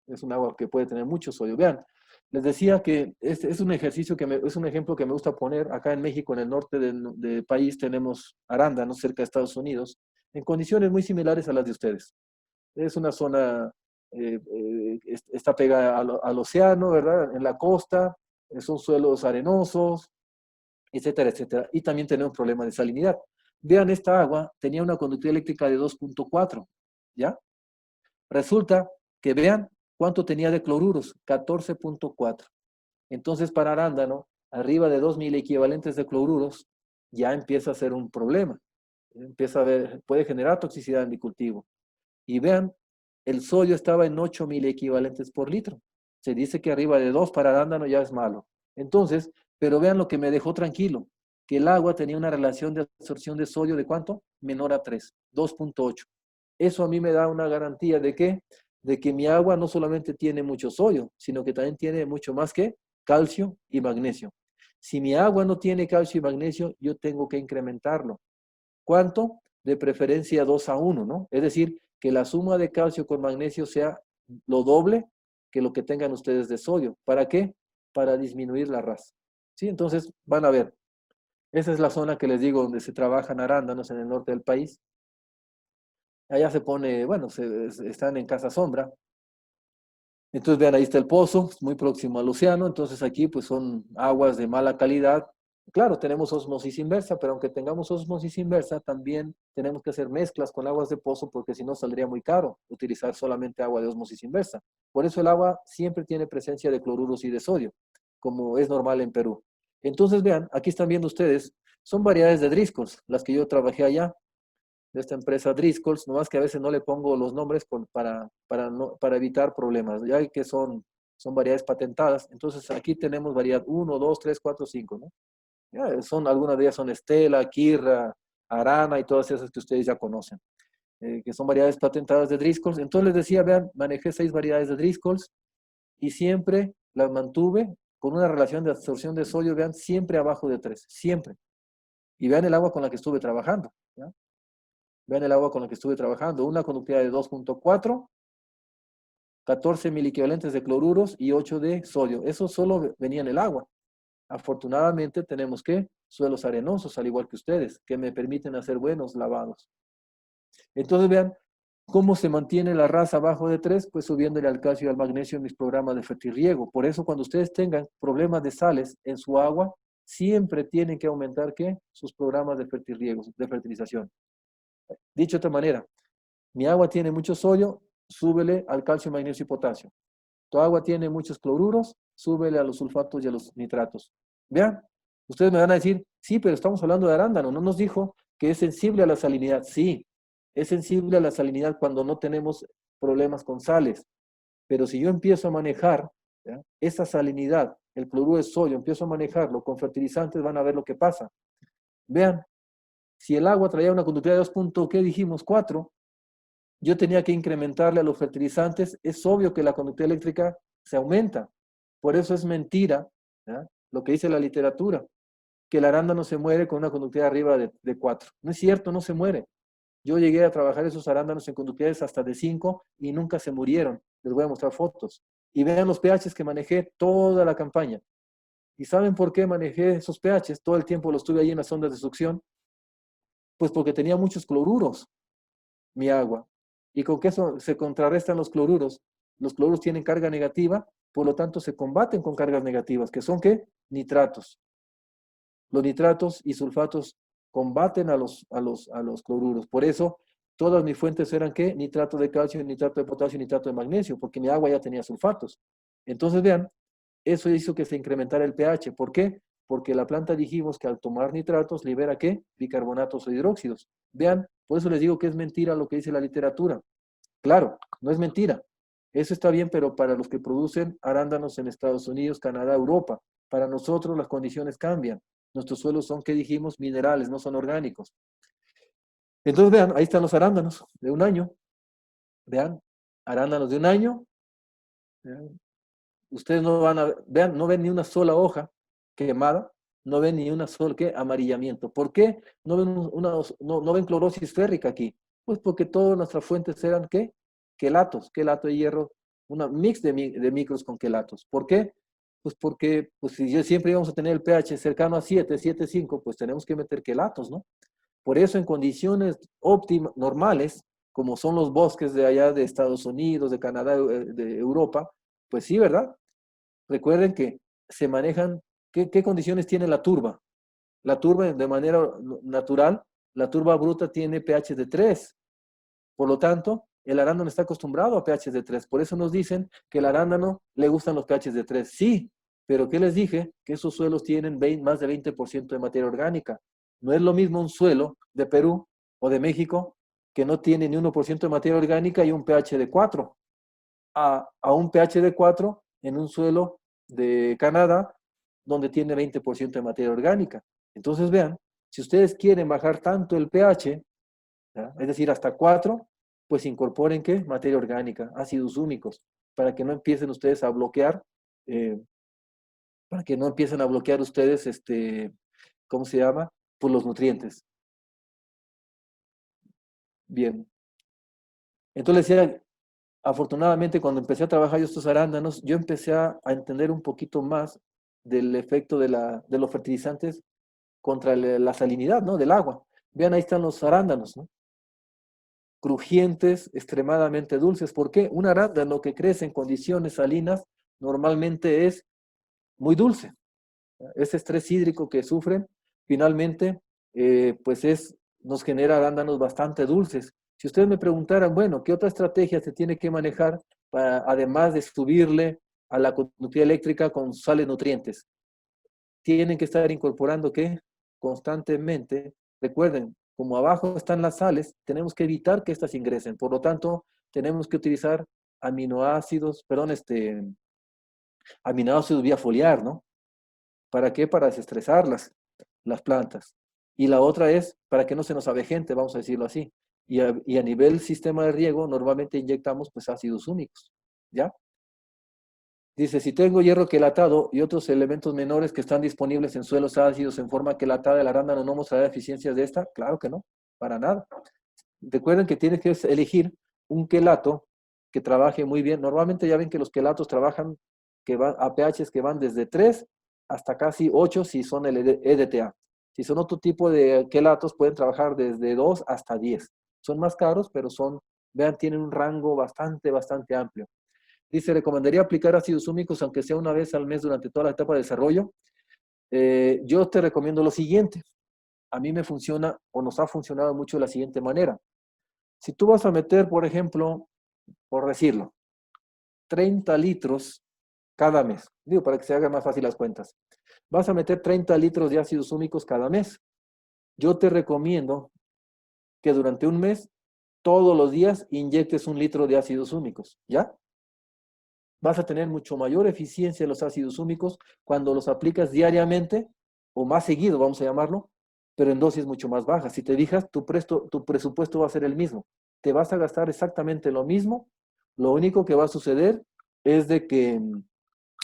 Es un agua que puede tener mucho sodio. Vean, les decía que es un ejercicio es un ejemplo que me gusta poner. Acá en México, en el norte del país, tenemos arándanos cerca de Estados Unidos, en condiciones muy similares a las de ustedes. Es una zona está pegada al océano, ¿verdad? En la costa, son suelos arenosos, etcétera, etcétera. Y también tenemos problemas de salinidad. Vean, esta agua tenía una conductividad eléctrica de 2.4, ¿ya? Resulta que vean cuánto tenía de cloruros, 14.4. Entonces, para arándano, arriba de 2.000 equivalentes de cloruros, ya empieza a ser un problema. Empieza a ver, puede generar toxicidad en mi cultivo. Y vean, el sodio estaba en 8.000 equivalentes por litro. Se dice que arriba de 2 para arándano ya es malo. Entonces, pero vean lo que me dejó tranquilo, que el agua tenía una relación de absorción de sodio de ¿cuánto? Menor a 3, 2.8. Eso a mí me da una garantía de que, mi agua no solamente tiene mucho sodio, sino que también tiene mucho más que calcio y magnesio. Si mi agua no tiene calcio y magnesio, yo tengo que incrementarlo. ¿Cuánto? De preferencia 2:1, ¿no? Es decir, que la suma de calcio con magnesio sea lo doble que lo que tengan ustedes de sodio. ¿Para qué? Para disminuir la raza. ¿Sí? Entonces, van a ver. Esa es la zona que les digo donde se trabajan arándanos en el norte del país. Allá se pone, bueno, están en casa sombra. Entonces, vean, ahí está el pozo, muy próximo al océano. Entonces, aquí pues son aguas de mala calidad. Claro, tenemos osmosis inversa, pero aunque tengamos osmosis inversa, también tenemos que hacer mezclas con aguas de pozo porque si no saldría muy caro utilizar solamente agua de osmosis inversa. Por eso el agua siempre tiene presencia de cloruros y de sodio, como es normal en Perú. Entonces, vean, aquí están viendo ustedes, son variedades de Driscolls, las que yo trabajé allá, de esta empresa Driscolls, nomás que a veces no le pongo los nombres para evitar problemas, ya que son variedades patentadas. Entonces aquí tenemos variedad 1, 2, 3, 4, 5, ¿no? Ya, algunas de ellas son Estela, Kirra, Arana y todas esas que ustedes ya conocen, que son variedades patentadas de Driscolls. Entonces les decía, vean, manejé 6 variedades de Driscolls y siempre las mantuve con una relación de absorción de sodio, vean, siempre abajo de 3, siempre. Y vean el agua con la que estuve trabajando, ¿ya? Vean el agua con la que estuve trabajando. Una conductividad de 2.4, 14 equivalentes de cloruros y 8 de sodio. Eso solo venía en el agua. Afortunadamente tenemos que suelos arenosos, al igual que ustedes, que me permiten hacer buenos lavados. Entonces vean cómo se mantiene la raza abajo de 3, pues subiéndole al calcio y al magnesio en mis programas de fertirriego. Por eso cuando ustedes tengan problemas de sales en su agua, siempre tienen que aumentar ¿qué? Sus programas de fertirriego, de fertilización. Dicho de otra manera, mi agua tiene mucho sodio, súbele al calcio, magnesio y potasio. Tu agua tiene muchos cloruros, súbele a los sulfatos y a los nitratos. Vean, ustedes me van a decir, sí, pero estamos hablando de arándano, no nos dijo que es sensible a la salinidad. Sí, es sensible a la salinidad cuando no tenemos problemas con sales. Pero si yo empiezo a manejar, ¿ya?, esa salinidad, el cloruro de sodio, empiezo a manejarlo con fertilizantes, van a ver lo que pasa. Vean, si el agua traía una conductividad de 2, ¿qué dijimos? 4, yo tenía que incrementarle a los fertilizantes, es obvio que la conductividad eléctrica se aumenta. Por eso es mentira, ¿ya?, lo que dice la literatura, que el arándano se muere con una conductividad arriba de 4. No es cierto, no se muere. Yo llegué a trabajar esos arándanos en conductividades hasta de 5 y nunca se murieron. Les voy a mostrar fotos. Y vean los pHs que manejé toda la campaña. ¿Y saben por qué manejé esos pHs? Todo el tiempo los tuve ahí en las ondas de succión. Pues porque tenía muchos cloruros mi agua. Y con que eso se contrarrestan los cloruros. Los cloruros tienen carga negativa, por lo tanto se combaten con cargas negativas, que son ¿qué? Nitratos. Los nitratos y sulfatos combaten a los cloruros. Por eso todas mis fuentes eran ¿qué? Nitrato de calcio, nitrato de potasio y nitrato de magnesio, porque mi agua ya tenía sulfatos. Entonces vean, eso hizo que se incrementara el pH. ¿Por qué? Porque la planta dijimos que al tomar nitratos libera ¿qué? Bicarbonatos o hidróxidos. Vean, por eso les digo que es mentira lo que dice la literatura. Claro, no es mentira. Eso está bien, pero para los que producen arándanos en Estados Unidos, Canadá, Europa, para nosotros las condiciones cambian. Nuestros suelos son, ¿qué dijimos? Minerales, no son orgánicos. Entonces vean, ahí están los arándanos de un año. Vean, arándanos de un año. Vean. Ustedes no van a, vean, no ven ni una sola hoja quemada, no ven ni una sola, ¿qué? Amarillamiento. ¿Por qué no ven, no ven clorosis férrica aquí? Pues porque todas nuestras fuentes eran, ¿qué? Quelatos, quelato de hierro, una mix de micros con quelatos. ¿Por qué? Pues porque pues si siempre íbamos a tener el pH cercano a 7, 7,5, pues tenemos que meter quelatos, ¿no? Por eso en condiciones óptimas, normales, como son los bosques de allá de Estados Unidos, de Canadá, de Europa, pues sí, ¿verdad? Recuerden que se manejan, ¿qué condiciones tiene la turba? La turba de manera natural, la turba bruta tiene pH de 3. Por lo tanto, el arándano está acostumbrado a pH de 3. Por eso nos dicen que el arándano le gustan los pH de 3. Sí, pero ¿qué les dije? Que esos suelos tienen más de 20% de materia orgánica. No es lo mismo un suelo de Perú o de México que no tiene ni 1% de materia orgánica y un pH de 4, a un pH de 4 en un suelo de Canadá donde tiene 20% de materia orgánica. Entonces vean, si ustedes quieren bajar tanto el pH, ¿ya? Es decir, hasta 4, pues incorporen ¿qué? Materia orgánica, ácidos húmicos, para que no empiecen ustedes a bloquear, eh, para que no empiecen a bloquear ustedes, ¿cómo se llama? Pues los nutrientes. Bien. Entonces decía, afortunadamente cuando empecé a trabajar yo estos arándanos, yo empecé a entender un poquito más del efecto de los fertilizantes contra la salinidad, ¿no? Del agua. Vean, ahí están los arándanos, ¿no? Crujientes, extremadamente dulces. ¿Por qué? Un arándano que crece en condiciones salinas normalmente es muy dulce. Ese estrés hídrico que sufren, finalmente, pues nos genera arándanos bastante dulces. Si ustedes me preguntaran, bueno, ¿qué otra estrategia se tiene que manejar para, además de subirle a la conductividad eléctrica con sales nutrientes? Tienen que estar incorporando ¿qué? Constantemente. Recuerden, como abajo están las sales, tenemos que evitar que estas ingresen. Por lo tanto, tenemos que utilizar aminoácidos, perdón, aminoácidos vía foliar, ¿no? ¿Para qué? Para desestresar las plantas. Y la otra es para que no se nos avejente, vamos a decirlo así. Y a nivel sistema de riego, normalmente inyectamos pues ácidos húmicos, ¿ya? Dice, si tengo hierro quelatado y otros elementos menores que están disponibles en suelos ácidos en forma quelatada, ¿el arándano no mostrará deficiencias de esta? Claro que no, para nada. Recuerden que tienes que elegir un quelato que trabaje muy bien. Normalmente ya ven que los quelatos trabajan que van a pHs que van desde 3 hasta casi 8 si son el EDTA. Si son otro tipo de quelatos, pueden trabajar desde 2 hasta 10. Son más caros, pero vean, tienen un rango bastante amplio. Dice, recomendaría aplicar ácidos húmicos aunque sea una vez al mes durante toda la etapa de desarrollo. Yo te recomiendo lo siguiente. A mí me funciona o nos ha funcionado mucho de la siguiente manera. Si tú vas a meter, por ejemplo, por decirlo, 30 litros cada mes, digo, para que se hagan más fácil las cuentas, vas a meter 30 litros de ácidos húmicos cada mes. Yo te recomiendo que durante un mes, todos los días, inyectes 1 litro de ácidos húmicos, ¿ya? Vas a tener mucho mayor eficiencia de los ácidos húmicos cuando los aplicas diariamente o más seguido, vamos a llamarlo, pero en dosis mucho más bajas. Si te fijas, tu presupuesto va a ser el mismo. Te vas a gastar exactamente lo mismo. Lo único que va a suceder es de que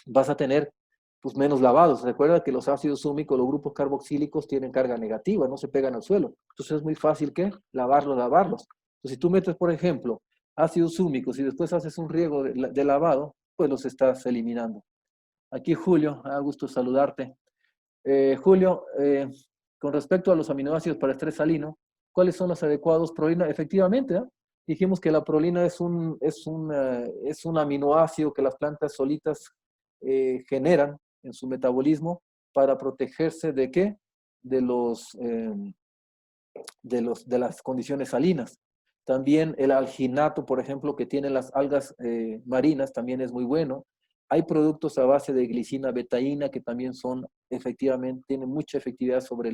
vas a tener pues, menos lavados. Recuerda que los ácidos húmicos, los grupos carboxílicos tienen carga negativa, no se pegan al suelo. Entonces es muy fácil que lavarlos. Entonces, si tú metes, por ejemplo, ácidos húmicos y después haces un riego de lavado, pues los estás eliminando. Aquí Julio, a gusto saludarte. Julio, con respecto a los aminoácidos para estrés salino, ¿cuáles son los adecuados? Prolina, efectivamente, ¿eh? Dijimos que la prolina es un aminoácido que las plantas solitas generan en su metabolismo para protegerse de qué? De de las condiciones salinas. También el alginato, por ejemplo, que tienen las algas marinas, también es muy bueno. Hay productos a base de glicina betaína que también efectivamente, tienen mucha efectividad sobre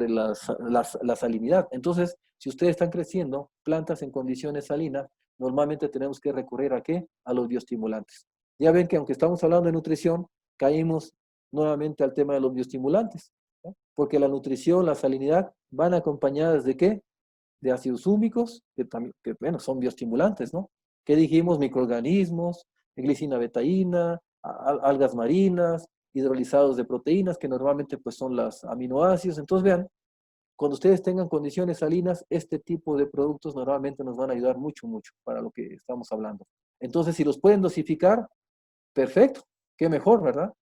la salinidad. Entonces, si ustedes están creciendo plantas en condiciones salinas, normalmente tenemos que recurrir ¿a qué? A los bioestimulantes. Ya ven que aunque estamos hablando de nutrición, caímos nuevamente al tema de los bioestimulantes, ¿no? Porque la nutrición, la salinidad van acompañadas de ¿qué? De ácidos húmicos, bueno, son bioestimulantes, ¿no? ¿Qué dijimos? Microorganismos, glicina betaína, algas marinas, hidrolizados de proteínas, que normalmente pues son los aminoácidos. Entonces vean, cuando ustedes tengan condiciones salinas, este tipo de productos normalmente nos van a ayudar mucho para lo que estamos hablando. Entonces, si los pueden dosificar, perfecto, qué mejor, ¿verdad?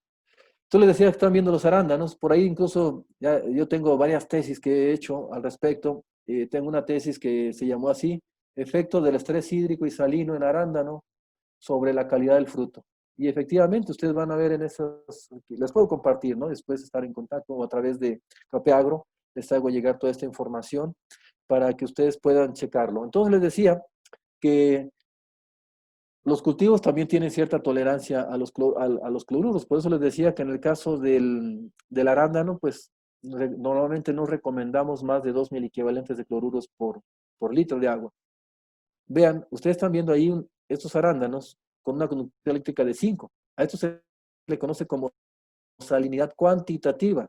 Tú les decías que están viendo los arándanos, por ahí incluso yo tengo varias tesis que he hecho al respecto. Tengo una tesis que se llamó así, efecto del estrés hídrico y salino en arándano sobre la calidad del fruto. Y efectivamente, ustedes van a ver en esas, les puedo compartir, ¿no? Después estar en contacto o a través de Capeagro, les hago llegar toda esta información para que ustedes puedan checarlo. Entonces les decía que los cultivos también tienen cierta tolerancia a los cloruros. Por eso les decía que en el caso del arándano, pues normalmente no recomendamos más de 2 miliequivalentes de cloruros por litro de agua. Vean, ustedes están viendo ahí estos arándanos con una conductividad eléctrica de 5. A esto se le conoce como salinidad cuantitativa.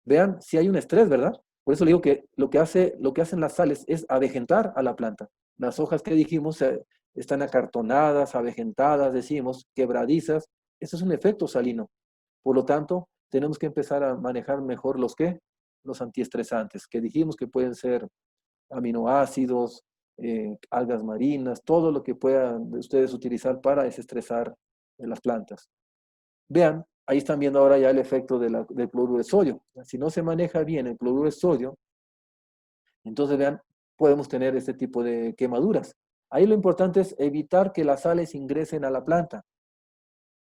Vean si hay un estrés, ¿verdad? Por eso le digo que lo que hacen las sales es avejentar a la planta. Las hojas que dijimos están acartonadas, avejentadas, decimos, quebradizas. Eso es un efecto salino. Por lo tanto, tenemos que empezar a manejar mejor los antiestresantes, que dijimos que pueden ser aminoácidos, algas marinas, todo lo que puedan ustedes utilizar para desestresar las plantas. Vean, ahí están viendo ahora ya el efecto del cloruro de sodio. Si no se maneja bien el cloruro de sodio, entonces vean, podemos tener este tipo de quemaduras. Ahí lo importante es evitar que las sales ingresen a la planta.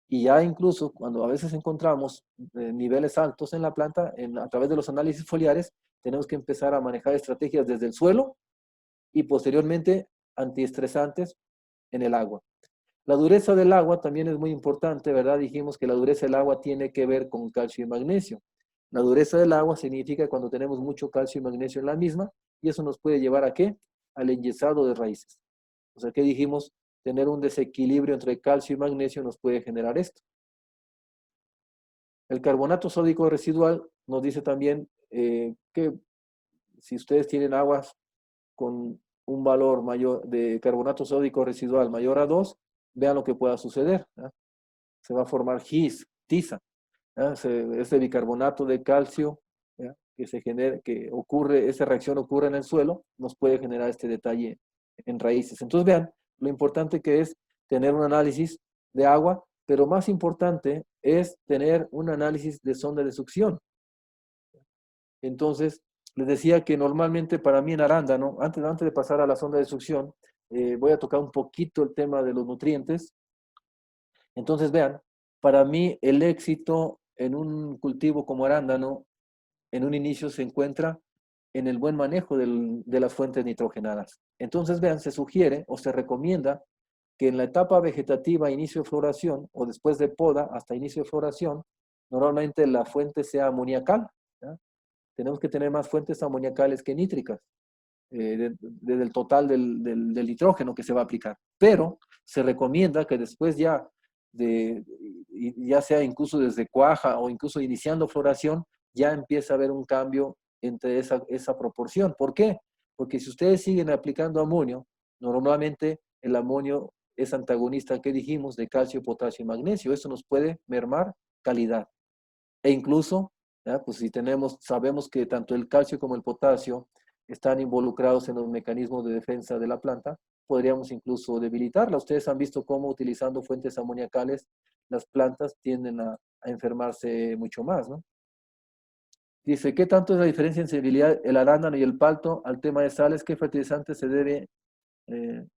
Y ya incluso cuando a veces encontramos niveles altos en la planta, a través de los análisis foliares, tenemos que empezar a manejar estrategias desde el suelo y posteriormente antiestresantes en el agua. La dureza del agua también es muy importante, ¿verdad? Dijimos que la dureza del agua tiene que ver con calcio y magnesio. La dureza del agua significa cuando tenemos mucho calcio y magnesio en la misma, y eso nos puede llevar a ¿qué? Al enyesado de raíces. O sea, ¿qué dijimos? Tener un desequilibrio entre calcio y magnesio nos puede generar esto. El carbonato sódico residual nos dice también que si ustedes tienen aguas con un valor mayor de carbonato sódico residual mayor a 2, vean lo que pueda suceder. ¿eh? Se va a formar GIS, tiza. Ese bicarbonato de calcio que se genera, que ocurre, esa reacción ocurre en el suelo, nos puede generar este detalle en raíces. Entonces vean lo importante que es tener un análisis de agua, pero más importante es tener un análisis de sonda de succión. Entonces, les decía que normalmente para mí en arándano, antes de pasar a la sonda de succión, voy a tocar un poquito el tema de los nutrientes. Entonces, vean, para mí el éxito en un cultivo como arándano, en un inicio se encuentra en el buen manejo de las fuentes nitrogenadas. Entonces, vean, se sugiere o se recomienda que en la etapa vegetativa, inicio de floración, o después de poda hasta inicio de floración, normalmente la fuente sea amoniacal. ¿ya? Tenemos que tener más fuentes amoniacales que nítricas, desde el total del nitrógeno que se va a aplicar. Pero se recomienda que después ya sea incluso desde cuaja o incluso iniciando floración, ya empieza a haber un cambio entre esa proporción. ¿Por qué? Porque si ustedes siguen aplicando amonio, normalmente el amonio es antagonista, ¿qué dijimos? De calcio, potasio y magnesio. Eso nos puede mermar calidad. E incluso, pues si sabemos que tanto el calcio como el potasio están involucrados en los mecanismos de defensa de la planta, podríamos incluso debilitarla. Ustedes han visto cómo utilizando fuentes amoniacales las plantas tienden a enfermarse mucho más, ¿no? Dice, ¿qué tanto es la diferencia en sensibilidad el arándano y el palto al tema de sales? ¿Qué fertilizante se debe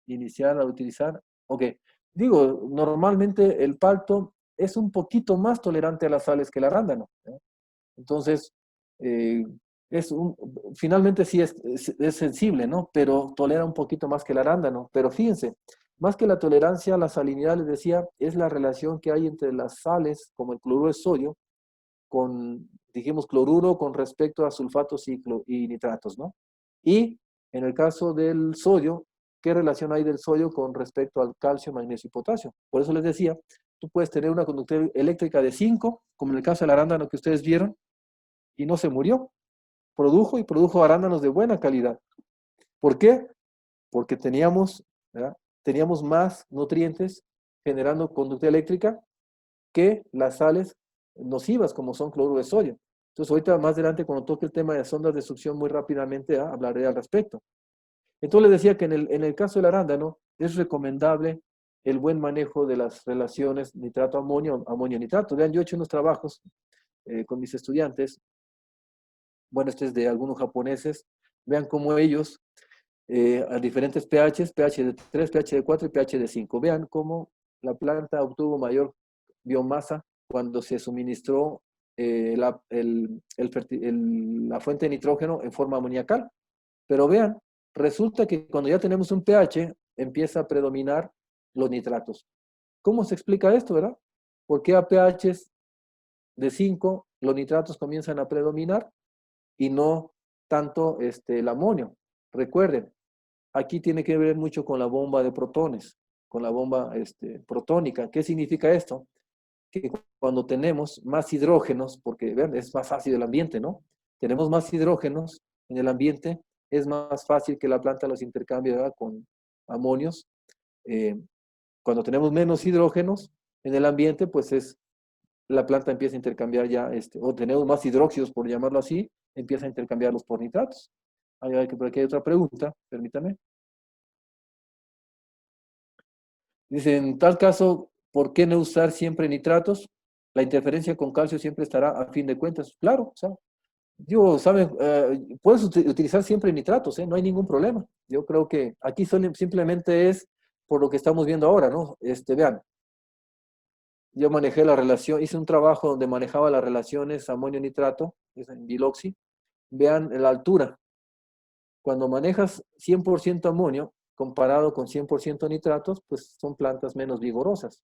iniciar a utilizar? Ok, digo, normalmente el palto es un poquito más tolerante a las sales que el arándano. Entonces, eh, finalmente sí es sensible, ¿no? Pero tolera un poquito más que el arándano. Pero fíjense, más que la tolerancia a la salinidad, les decía, es la relación que hay entre las sales, como el cloruro de sodio, dijimos, cloruro con respecto a sulfatos y nitratos, ¿no? Y en el caso del sodio, ¿qué relación hay del sodio con respecto al calcio, magnesio y potasio? Por eso les decía, tú puedes tener una conductividad eléctrica de 5, como en el caso del arándano que ustedes vieron, y no se murió. Produjo arándanos de buena calidad. ¿Por qué? Porque teníamos más nutrientes generando conductividad eléctrica que las sales nocivas como son cloruro de sodio. Entonces ahorita más adelante cuando toque el tema de sondas de succión muy rápidamente hablaré al respecto. Entonces les decía que en el caso del arándano es recomendable el buen manejo de las relaciones nitrato-amonio, amonio-nitrato. Vean, yo he hecho unos trabajos con mis estudiantes, bueno, este es de algunos japoneses, vean cómo ellos a diferentes pHs, pH de 3, pH de 4 y pH de 5. Vean cómo la planta obtuvo mayor biomasa cuando se suministró la fuente de nitrógeno en forma amoniacal. Pero vean, resulta que cuando ya tenemos un pH, empieza a predominar los nitratos. ¿Cómo se explica esto, verdad? ¿Por qué a pHs de 5 los nitratos comienzan a predominar y no tanto el amonio? Recuerden, aquí tiene que ver mucho con la bomba de protones, con la bomba protónica. ¿Qué significa esto? Que cuando tenemos más hidrógenos, porque vean, es más fácil el ambiente, ¿no? Tenemos más hidrógenos en el ambiente, es más fácil que la planta los intercambie, ¿verdad?, con amonios. Eh, Cuando tenemos menos hidrógenos en el ambiente, pues la planta empieza a intercambiar ya, o tenemos más hidróxidos, por llamarlo así, empieza a intercambiarlos por nitratos. Por aquí hay otra pregunta, permítame. Dice, en tal caso, ¿por qué no usar siempre nitratos? La interferencia con calcio siempre estará a fin de cuentas. Claro, o sea, ¿saben? Puedes utilizar siempre nitratos, ¿eh? No hay ningún problema. Yo creo que aquí simplemente es por lo que estamos viendo ahora, ¿no? Vean, yo manejé la relación, hice un trabajo donde manejaba las relaciones amonio-nitrato, es en Biloxi. Vean la altura. Cuando manejas 100% amonio comparado con 100% nitratos, pues son plantas menos vigorosas,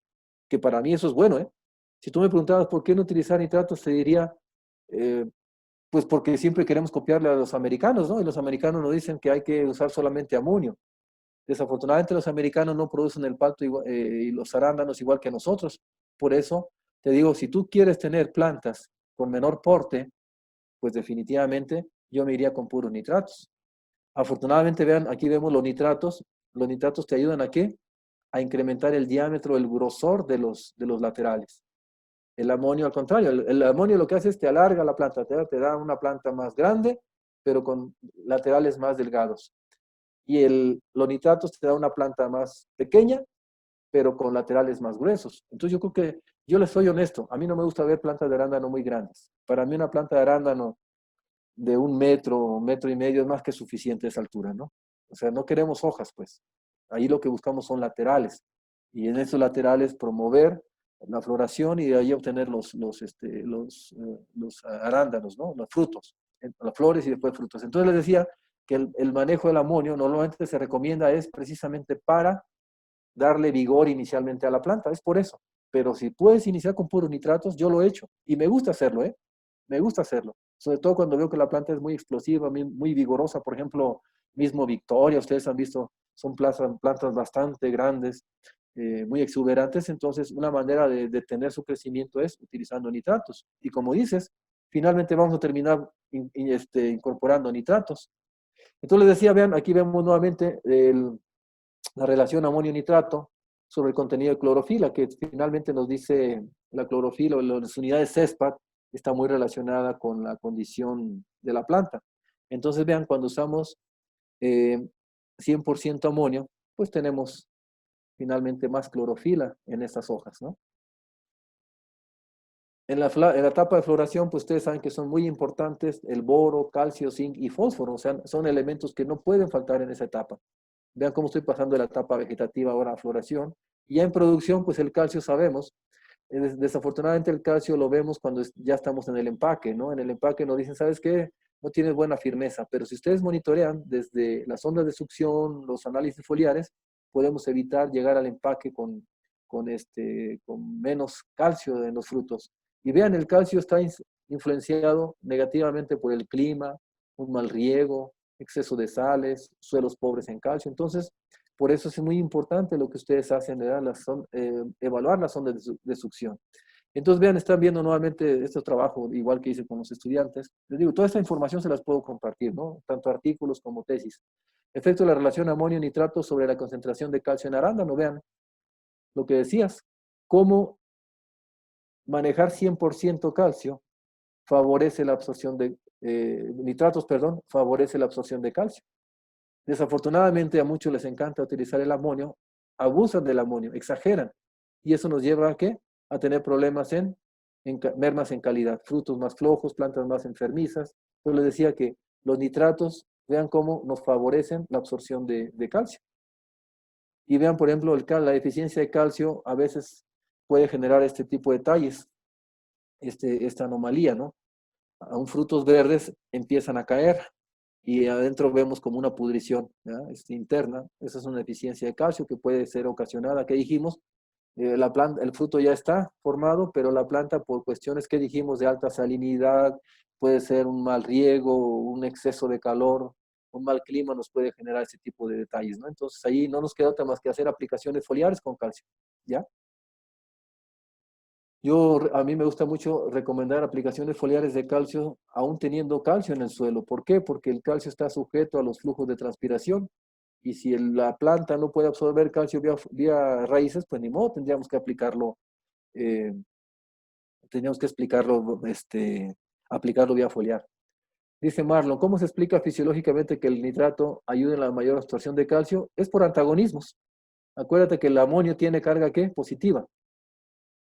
que para mí eso es bueno, ¿eh? Si tú me preguntabas por qué no utilizar nitratos, te diría, eh, pues porque siempre queremos copiarle a los americanos, ¿no? Y los americanos nos dicen que hay que usar solamente amonio. Desafortunadamente los americanos no producen el palto y los arándanos igual que nosotros. Por eso te digo, si tú quieres tener plantas con menor porte, pues definitivamente yo me iría con puros nitratos. Afortunadamente, vean, aquí vemos los nitratos. Los nitratos te ayudan ¿a qué? A incrementar el diámetro, el grosor de los laterales. El amonio, al contrario, el amonio lo que hace es te alarga la planta, te da una planta más grande, pero con laterales más delgados. Y los nitratos te da una planta más pequeña, pero con laterales más gruesos. Entonces yo creo que, yo les soy honesto, a mí no me gusta ver plantas de arándano muy grandes. Para mí una planta de arándano de 1 metro, 1,5 metros es más que suficiente esa altura, ¿no? O sea, no queremos hojas, pues. Ahí lo que buscamos son laterales. Y en esos laterales promover la floración y de ahí obtener los arándanos, ¿no? Los frutos, las flores y después frutos. Entonces les decía que el manejo del amonio normalmente se recomienda es precisamente para darle vigor inicialmente a la planta, es por eso. Pero si puedes iniciar con puros nitratos, yo lo he hecho y me gusta hacerlo, ¿eh? Me gusta hacerlo. Sobre todo cuando veo que la planta es muy explosiva, muy vigorosa. Por ejemplo, mismo Victoria, ustedes han visto, son plantas bastante grandes, muy exuberantes. Entonces, una manera de detener su crecimiento es utilizando nitratos. Y como dices, finalmente vamos a terminar incorporando nitratos. Entonces les decía, vean, aquí vemos nuevamente la relación amonio-nitrato sobre el contenido de clorofila, que finalmente nos dice la clorofila o las unidades CESPAT está muy relacionada con la condición de la planta. Entonces vean, cuando usamos 100% amonio, pues tenemos finalmente más clorofila en estas hojas, ¿no? En la etapa de floración, pues ustedes saben que son muy importantes el boro, calcio, zinc y fósforo, o sea, son elementos que no pueden faltar en esa etapa. Vean cómo estoy pasando de la etapa vegetativa ahora a floración. Y ya en producción, pues el calcio sabemos. Desafortunadamente el calcio lo vemos cuando ya estamos en el empaque, ¿no? En el empaque nos dicen, ¿sabes qué? No tienes buena firmeza, pero si ustedes monitorean desde las ondas de succión, los análisis foliares, podemos evitar llegar al empaque con menos calcio en los frutos. Y vean, el calcio está influenciado negativamente por el clima, un mal riego, exceso de sales, suelos pobres en calcio. Entonces, por eso es muy importante lo que ustedes hacen, ¿verdad? Evaluar las ondas de succión. Entonces, vean, están viendo nuevamente este trabajo, igual que hice con los estudiantes. Les digo, toda esta información se las puedo compartir, ¿no? Tanto artículos como tesis. Efecto de la relación amonio-nitrato sobre la concentración de calcio en arándano. Vean lo que decías, cómo manejar 100% calcio favorece la absorción de nitratos, perdón, favorece la absorción de calcio. Desafortunadamente a muchos les encanta utilizar el amonio, abusan del amonio, exageran. Y eso nos lleva a ¿qué? A tener problemas mermas en calidad, frutos más flojos, plantas más enfermizas. Yo les decía que los nitratos vean cómo nos favorecen la absorción de calcio. Y vean, por ejemplo, la deficiencia de calcio a veces puede generar este tipo de detalles, esta anomalía, ¿no? Aún frutos verdes empiezan a caer y adentro vemos como una pudrición, ¿ya? Interna. Esa es una deficiencia de calcio que puede ser ocasionada, que dijimos, la planta, el fruto ya está formado, pero la planta por cuestiones que dijimos de alta salinidad, puede ser un mal riego, un exceso de calor, un mal clima nos puede generar ese tipo de detalles, ¿no? Entonces ahí no nos queda otra más que hacer aplicaciones foliares con calcio, ¿ya? A mí me gusta mucho recomendar aplicaciones foliares de calcio, aún teniendo calcio en el suelo. ¿Por qué? Porque el calcio está sujeto a los flujos de transpiración y si la planta no puede absorber calcio vía raíces, pues ni modo, eh, tendríamos que aplicarlo vía foliar. Dice Marlon, ¿cómo se explica fisiológicamente que el nitrato ayuda en la mayor absorción de calcio? Es por antagonismos. Acuérdate que el amonio tiene carga, ¿qué? Positiva.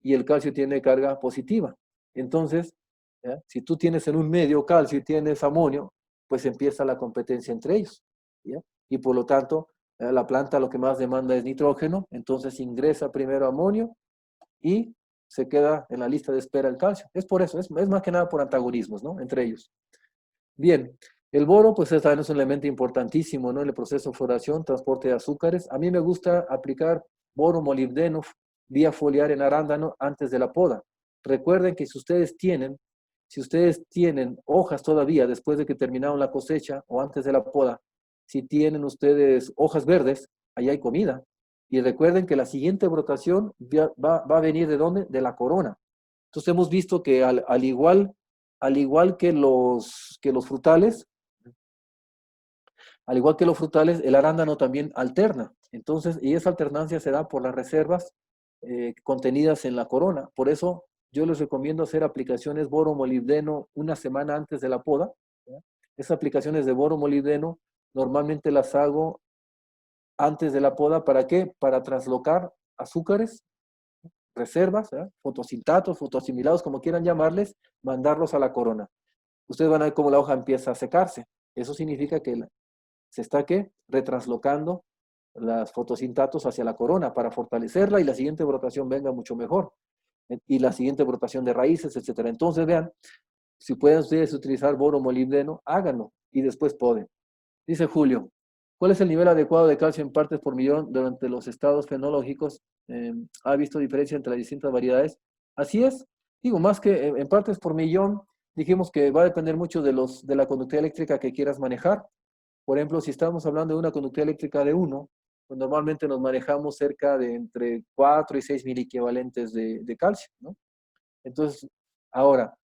Y el calcio tiene carga positiva. Entonces, ¿ya? Si tú tienes en un medio calcio y tienes amonio, pues empieza la competencia entre ellos, ¿ya? Y por lo tanto, la planta lo que más demanda es nitrógeno, entonces ingresa primero amonio y se queda en la lista de espera el calcio. Es por eso, es más que nada por antagonismos, ¿no? Entre ellos. Bien, el boro, pues también es un elemento importantísimo, ¿no? En el proceso de floración, transporte de azúcares. A mí me gusta aplicar boro molibdeno vía foliar en arándano antes de la poda. Recuerden que si ustedes tienen hojas todavía después de que terminaron la cosecha o antes de la poda, si tienen ustedes hojas verdes, ahí hay comida. Y recuerden que la siguiente brotación va a venir ¿de dónde? De la corona. Entonces hemos visto que al igual que los frutales, el arándano también alterna. Entonces, y esa alternancia se da por las reservas contenidas en la corona. Por eso yo les recomiendo hacer aplicaciones boro molibdeno una semana antes de la poda, ¿ya? Esas aplicaciones de boro molibdeno normalmente las hago antes de la poda. ¿Para qué? Para translocar azúcares, reservas, ¿ya? Fotosintatos, fotoasimilados, como quieran llamarles, mandarlos a la corona. Ustedes van a ver cómo la hoja empieza a secarse. Eso significa que se está, ¿qué? Retranslocando las fotosintatos hacia la corona para fortalecerla y la siguiente brotación venga mucho mejor. Y la siguiente brotación de raíces, etcétera. Entonces, vean, si pueden ustedes utilizar boro molibdeno, háganlo y después poden. Dice Julio, ¿cuál es el nivel adecuado de calcio en partes por millón durante los estados fenológicos? ¿Ha visto diferencia entre las distintas variedades? Así es. Digo, más que en partes por millón, dijimos que va a depender mucho de la conductividad eléctrica que quieras manejar. Por ejemplo, si estamos hablando de una conductividad eléctrica de 1, pues normalmente nos manejamos cerca de entre 4 y 6 miliequivalentes de calcio, ¿no? Entonces, ahora,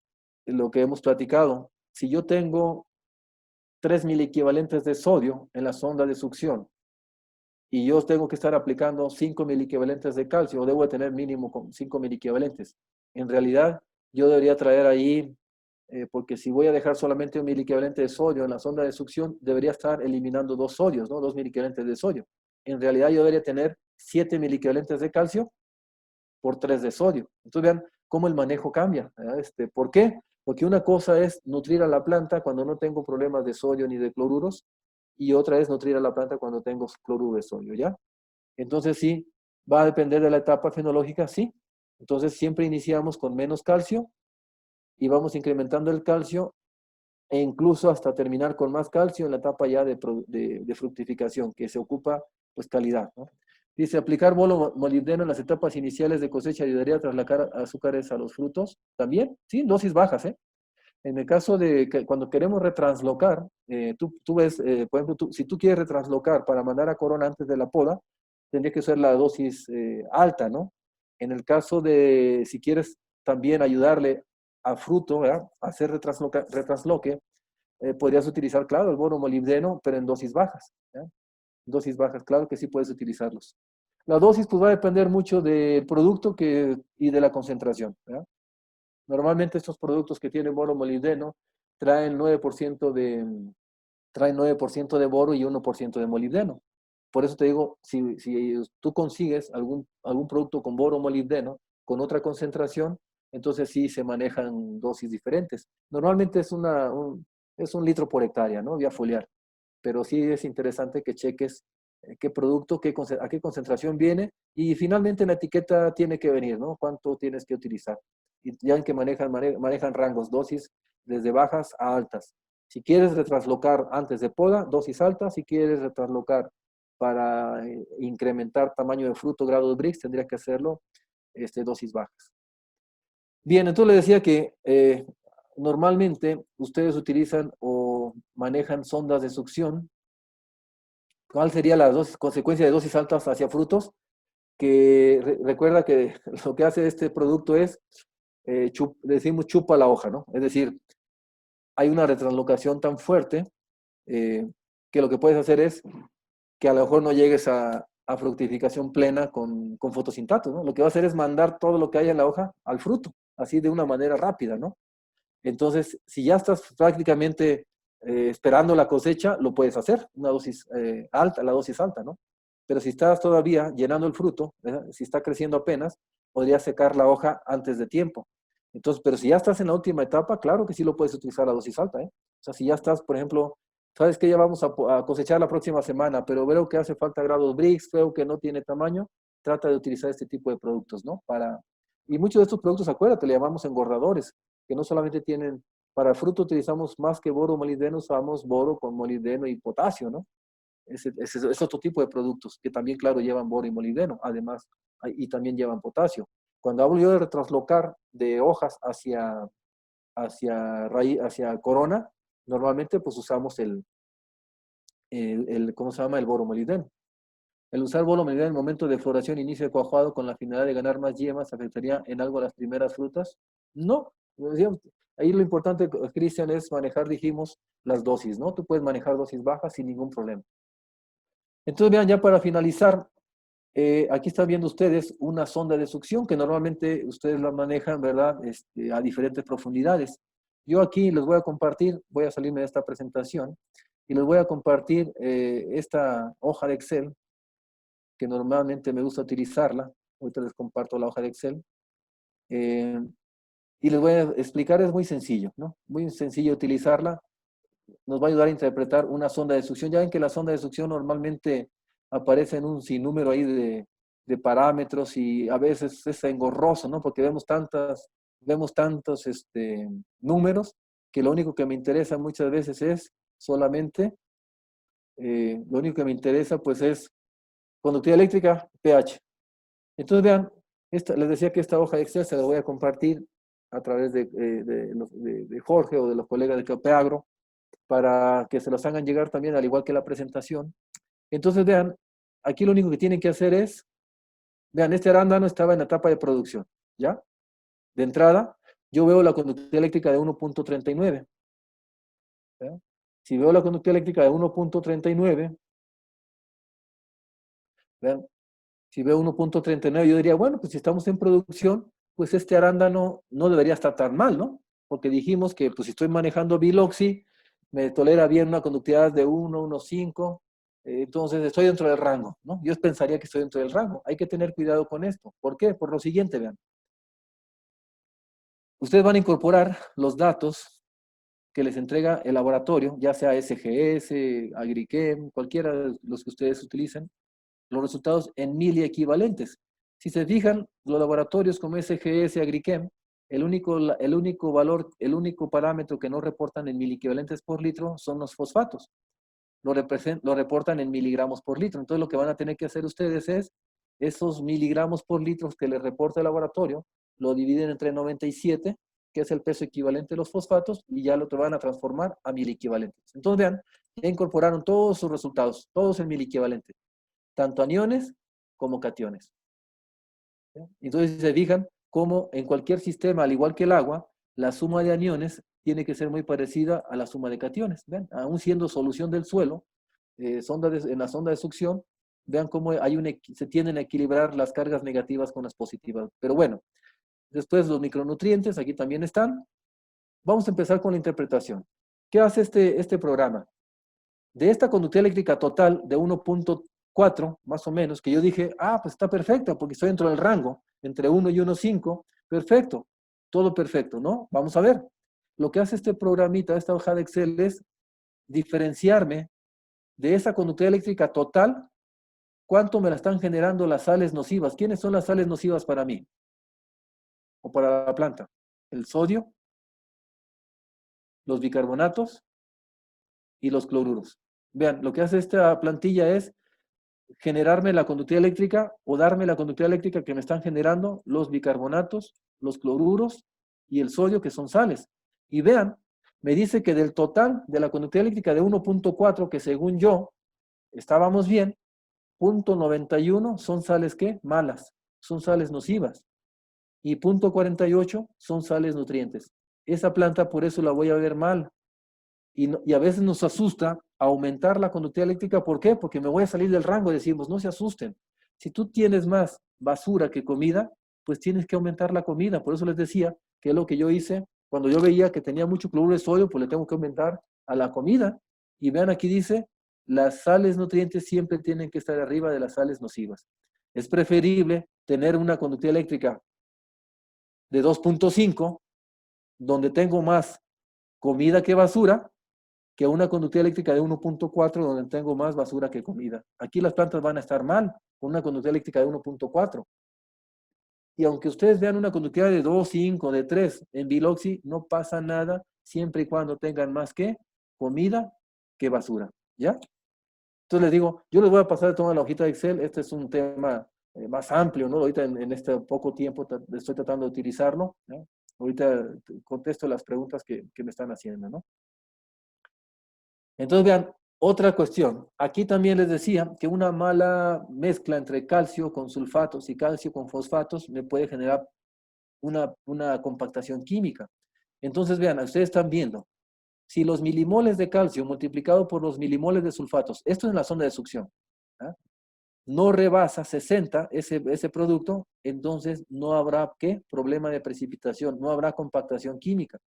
lo que hemos platicado, si yo tengo 3 miliequivalentes de sodio en la sonda de succión y yo tengo que estar aplicando 5 miliequivalentes de calcio, o debo de tener mínimo con 5 miliequivalentes. En realidad, yo debería traer ahí, porque si voy a dejar solamente un miliequivalente de sodio en la sonda de succión, debería estar eliminando 2 sodios, ¿no? 2 miliequivalentes de sodio. En realidad, yo debería tener 7 miliequivalentes de calcio por 3 de sodio. Entonces, vean cómo el manejo cambia, ¿verdad? ¿Por qué? Porque una cosa es nutrir a la planta cuando no tengo problemas de sodio ni de cloruros, y otra es nutrir a la planta cuando tengo cloruro de sodio, ¿ya? Entonces sí, va a depender de la etapa fenológica, sí. Entonces siempre iniciamos con menos calcio y vamos incrementando el calcio e incluso hasta terminar con más calcio en la etapa ya de fructificación, que se ocupa pues calidad, ¿no? Dice, aplicar bolo molibdeno en las etapas iniciales de cosecha ayudaría a traslacar azúcares a los frutos. También, sí, dosis bajas, ¿eh? En el caso de que cuando queremos retranslocar, tú ves, por ejemplo, si tú quieres retranslocar para mandar a corona antes de la poda, tendría que ser la dosis alta, ¿no? En el caso de si quieres también ayudarle a fruto, ¿verdad? A hacer retransloque, podrías utilizar, claro, el boro molibdeno, pero en dosis bajas, ¿ya? Dosis bajas, claro que sí puedes utilizarlos. La dosis pues va a depender mucho del producto y de la concentración, ¿verdad? Normalmente estos productos que tienen boro molibdeno traen 9% traen 9% de boro y 1% de molibdeno. Por eso te digo, si tú consigues algún producto con boro molibdeno con otra concentración, entonces sí se manejan dosis diferentes. Normalmente es un litro por hectárea, ¿no? Vía foliar. pero sí es interesante que cheques qué producto, a qué concentración viene, y finalmente en la etiqueta tiene que venir, ¿no? Cuánto tienes que utilizar. Y ya en que manejan rangos, dosis desde bajas a altas. Si quieres retraslocar antes de poda, dosis altas. Si quieres retraslocar para incrementar tamaño de fruto, grado de Brix, tendría que hacerlo dosis bajas. Bien, entonces le decía que normalmente ustedes utilizan o manejan sondas de succión. ¿Cuál sería la consecuencia de dosis altas hacia frutos? Que recuerda que lo que hace este producto es, decimos chupa la hoja, ¿no? Es decir, hay una retranslocación tan fuerte que lo que puedes hacer es que a lo mejor no llegues a fructificación plena con fotosintato, ¿no? Lo que va a hacer es mandar todo lo que hay en la hoja al fruto, así de una manera rápida, ¿no? Entonces, si ya estás prácticamente esperando la cosecha, lo puedes hacer, una dosis alta, la dosis alta, ¿no? Pero si estás todavía llenando el fruto, si está creciendo apenas, podrías secar la hoja antes de tiempo. Entonces, pero si ya estás en la última etapa, claro que sí lo puedes utilizar a dosis alta, ¿eh? O sea, si ya estás, por ejemplo, sabes que ya vamos a cosechar la próxima semana, pero veo que hace falta grados Brix, veo que no tiene tamaño, trata de utilizar este tipo de productos, ¿no? Y muchos de estos productos, acuérdate, le llamamos engordadores, que no solamente tienen, para el fruto utilizamos más que boro molibdeno, usamos boro con molibdeno y potasio, ¿no? Es otro tipo de productos que también, claro, llevan boro y molibdeno, además, y también llevan potasio. Cuando hablo yo de retraslocar de hojas hacia corona, normalmente pues usamos ¿cómo se llama? El boro molibdeno. El usar boro molibdeno en el momento de floración e inicio de cuajado con la finalidad de ganar más yemas, ¿afectaría en algo a las primeras frutas? No. Ahí lo importante, Cristian, es manejar, dijimos, las dosis, ¿no? Tú puedes manejar dosis bajas sin ningún problema. Entonces, vean, ya para finalizar, aquí están viendo ustedes una sonda de succión que normalmente ustedes la manejan, ¿verdad? A diferentes profundidades. Yo aquí les voy a compartir, voy a salirme de esta presentación y les voy a compartir esta hoja de Excel que normalmente me gusta utilizarla. Ahorita les comparto la hoja de Excel. Y les voy a explicar, es muy sencillo, ¿no? Muy sencillo utilizarla. Nos va a ayudar a interpretar una sonda de succión. Ya ven que la sonda de succión normalmente aparece en un sinnúmero ahí de parámetros y a veces es engorroso, ¿no? Porque vemos tantos números que lo único que me interesa muchas veces es solamente, lo único que me interesa pues es conductividad eléctrica, pH. Entonces vean, les decía que esta hoja de Excel se la voy a compartir a través de Jorge o de los colegas de Capeagro para que se los hagan llegar también, al igual que la presentación. Entonces vean, aquí lo único que tienen que hacer es, vean, este arándano estaba en la etapa de producción, ¿ya? De entrada, yo veo la conductividad eléctrica de 1.39. Si veo la conductividad eléctrica de 1.39, vean, si veo 1.39, yo diría, bueno, pues si estamos en producción, pues este arándano no debería estar tan mal, ¿no? Porque dijimos que pues si estoy manejando biloxi, me tolera bien una conductividad de 1, 1.5, entonces estoy dentro del rango, ¿no? Yo pensaría que estoy dentro del rango. Hay que tener cuidado con esto. ¿Por qué? Por lo siguiente, vean. Ustedes van a incorporar los datos que les entrega el laboratorio, ya sea SGS, Agrichem, cualquiera de los que ustedes utilicen, los resultados en miliequivalentes. Si se fijan, los laboratorios como SGS, Agrichem, el único parámetro que no reportan en miliequivalentes por litro son los fosfatos. Lo reportan en miligramos por litro. Entonces lo que van a tener que hacer ustedes es esos miligramos por litro que les reporta el laboratorio, lo dividen entre 97, que es el peso equivalente de los fosfatos, y ya lo van a transformar a miliequivalentes. Entonces vean, ya incorporaron todos sus resultados, todos en miliequivalentes, tanto aniones como cationes. Entonces, si se fijan, como en cualquier sistema, al igual que el agua, la suma de aniones tiene que ser muy parecida a la suma de cationes. ¿Ven? Aún siendo solución del suelo, en la sonda de succión, vean cómo se tienden a equilibrar las cargas negativas con las positivas. Pero bueno, después los micronutrientes, aquí también están. Vamos a empezar con la interpretación. ¿Qué hace este programa? De esta conductividad eléctrica total de 1.4, más o menos, que yo dije, pues está perfecto, porque estoy dentro del rango, entre 1 y 1.5, perfecto, todo perfecto, ¿no? Vamos a ver. Lo que hace este programita, esta hoja de Excel, es diferenciarme de esa conductividad eléctrica total, ¿cuánto me la están generando las sales nocivas? ¿Quiénes son las sales nocivas para mí? O para la planta. El sodio, los bicarbonatos y los cloruros. Vean, lo que hace esta plantilla es generarme la conductividad eléctrica o darme la conductividad eléctrica que me están generando los bicarbonatos, los cloruros y el sodio, que son sales. Y vean, me dice que del total de la conductividad eléctrica de 1.4, que según yo estábamos bien, 0.91 son sales ¿qué? Malas, son sales nocivas. Y 0.48 son sales nutrientes. Esa planta por eso la voy a ver mal. Y a veces nos asusta aumentar la conductividad eléctrica. ¿Por qué? Porque me voy a salir del rango. Decimos, no se asusten. Si tú tienes más basura que comida, pues tienes que aumentar la comida. Por eso les decía que es lo que yo hice. Cuando yo veía que tenía mucho cloruro de sodio, pues le tengo que aumentar a la comida. Y vean, aquí dice, las sales nutrientes siempre tienen que estar arriba de las sales nocivas. Es preferible tener una conductividad eléctrica de 2.5, donde tengo más comida que basura, que una conductividad eléctrica de 1.4, donde tengo más basura que comida. Aquí las plantas van a estar mal con una conductividad eléctrica de 1.4. Y aunque ustedes vean una conductividad de 2, 5, de 3 en Biloxi, no pasa nada siempre y cuando tengan más que comida que basura. ¿Ya? Entonces les digo, yo les voy a pasar toda la hojita de Excel. Este es un tema más amplio, ¿no? Ahorita en este poco tiempo estoy tratando de utilizarlo, ¿no? Ahorita contesto las preguntas que me están haciendo, ¿no? Entonces, vean, otra cuestión. Aquí también les decía que una mala mezcla entre calcio con sulfatos y calcio con fosfatos me puede generar una compactación química. Entonces, vean, ustedes están viendo, si los milimoles de calcio multiplicado por los milimoles de sulfatos, esto es en la zona de succión, ¿ah? No rebasa 60 ese producto, entonces no habrá, ¿qué? Problema de precipitación, no habrá compactación química.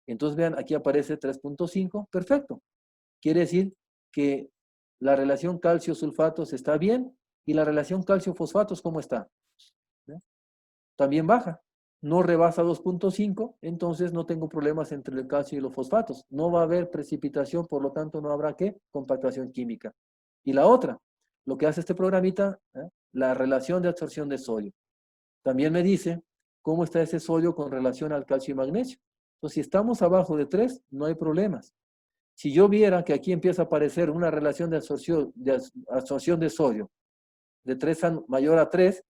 Entonces, vean, aquí aparece 3.5, perfecto. Quiere decir que la relación calcio-sulfatos está bien y la relación calcio-fosfatos, ¿cómo está? ¿Eh? También baja. No rebasa 2.5, entonces no tengo problemas entre el calcio y los fosfatos. No va a haber precipitación, por lo tanto no habrá ¿qué? Compactación química. Y la otra, lo que hace este programita, la relación de absorción de sodio. También me dice cómo está ese sodio con relación al calcio y magnesio. Entonces, si estamos abajo de 3, no hay problemas. Si yo viera que aquí empieza a aparecer una relación de absorción de sodio de 3 mayor a 3,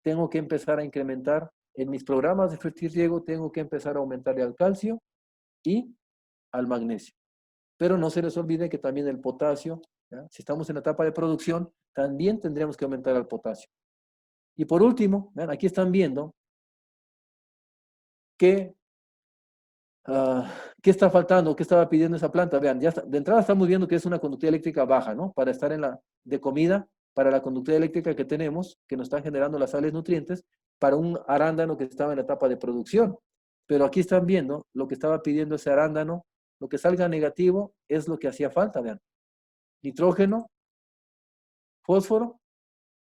tengo que empezar a incrementar en mis programas de fertirriego, tengo que empezar a aumentarle al calcio y al magnesio. Pero no se les olvide que también el potasio, ¿ya? Si estamos en la etapa de producción, también tendríamos que aumentar al potasio. Y por último, ¿ven? Aquí están viendo que ¿qué está faltando? ¿Qué estaba pidiendo esa planta? Vean, ya está, de entrada estamos viendo que es una conductividad eléctrica baja, ¿no? Para estar en la de comida, para la conductividad eléctrica que tenemos, que nos están generando las sales nutrientes, para un arándano que estaba en la etapa de producción. Pero aquí están viendo lo que estaba pidiendo ese arándano, lo que salga negativo es lo que hacía falta, vean. Nitrógeno, fósforo,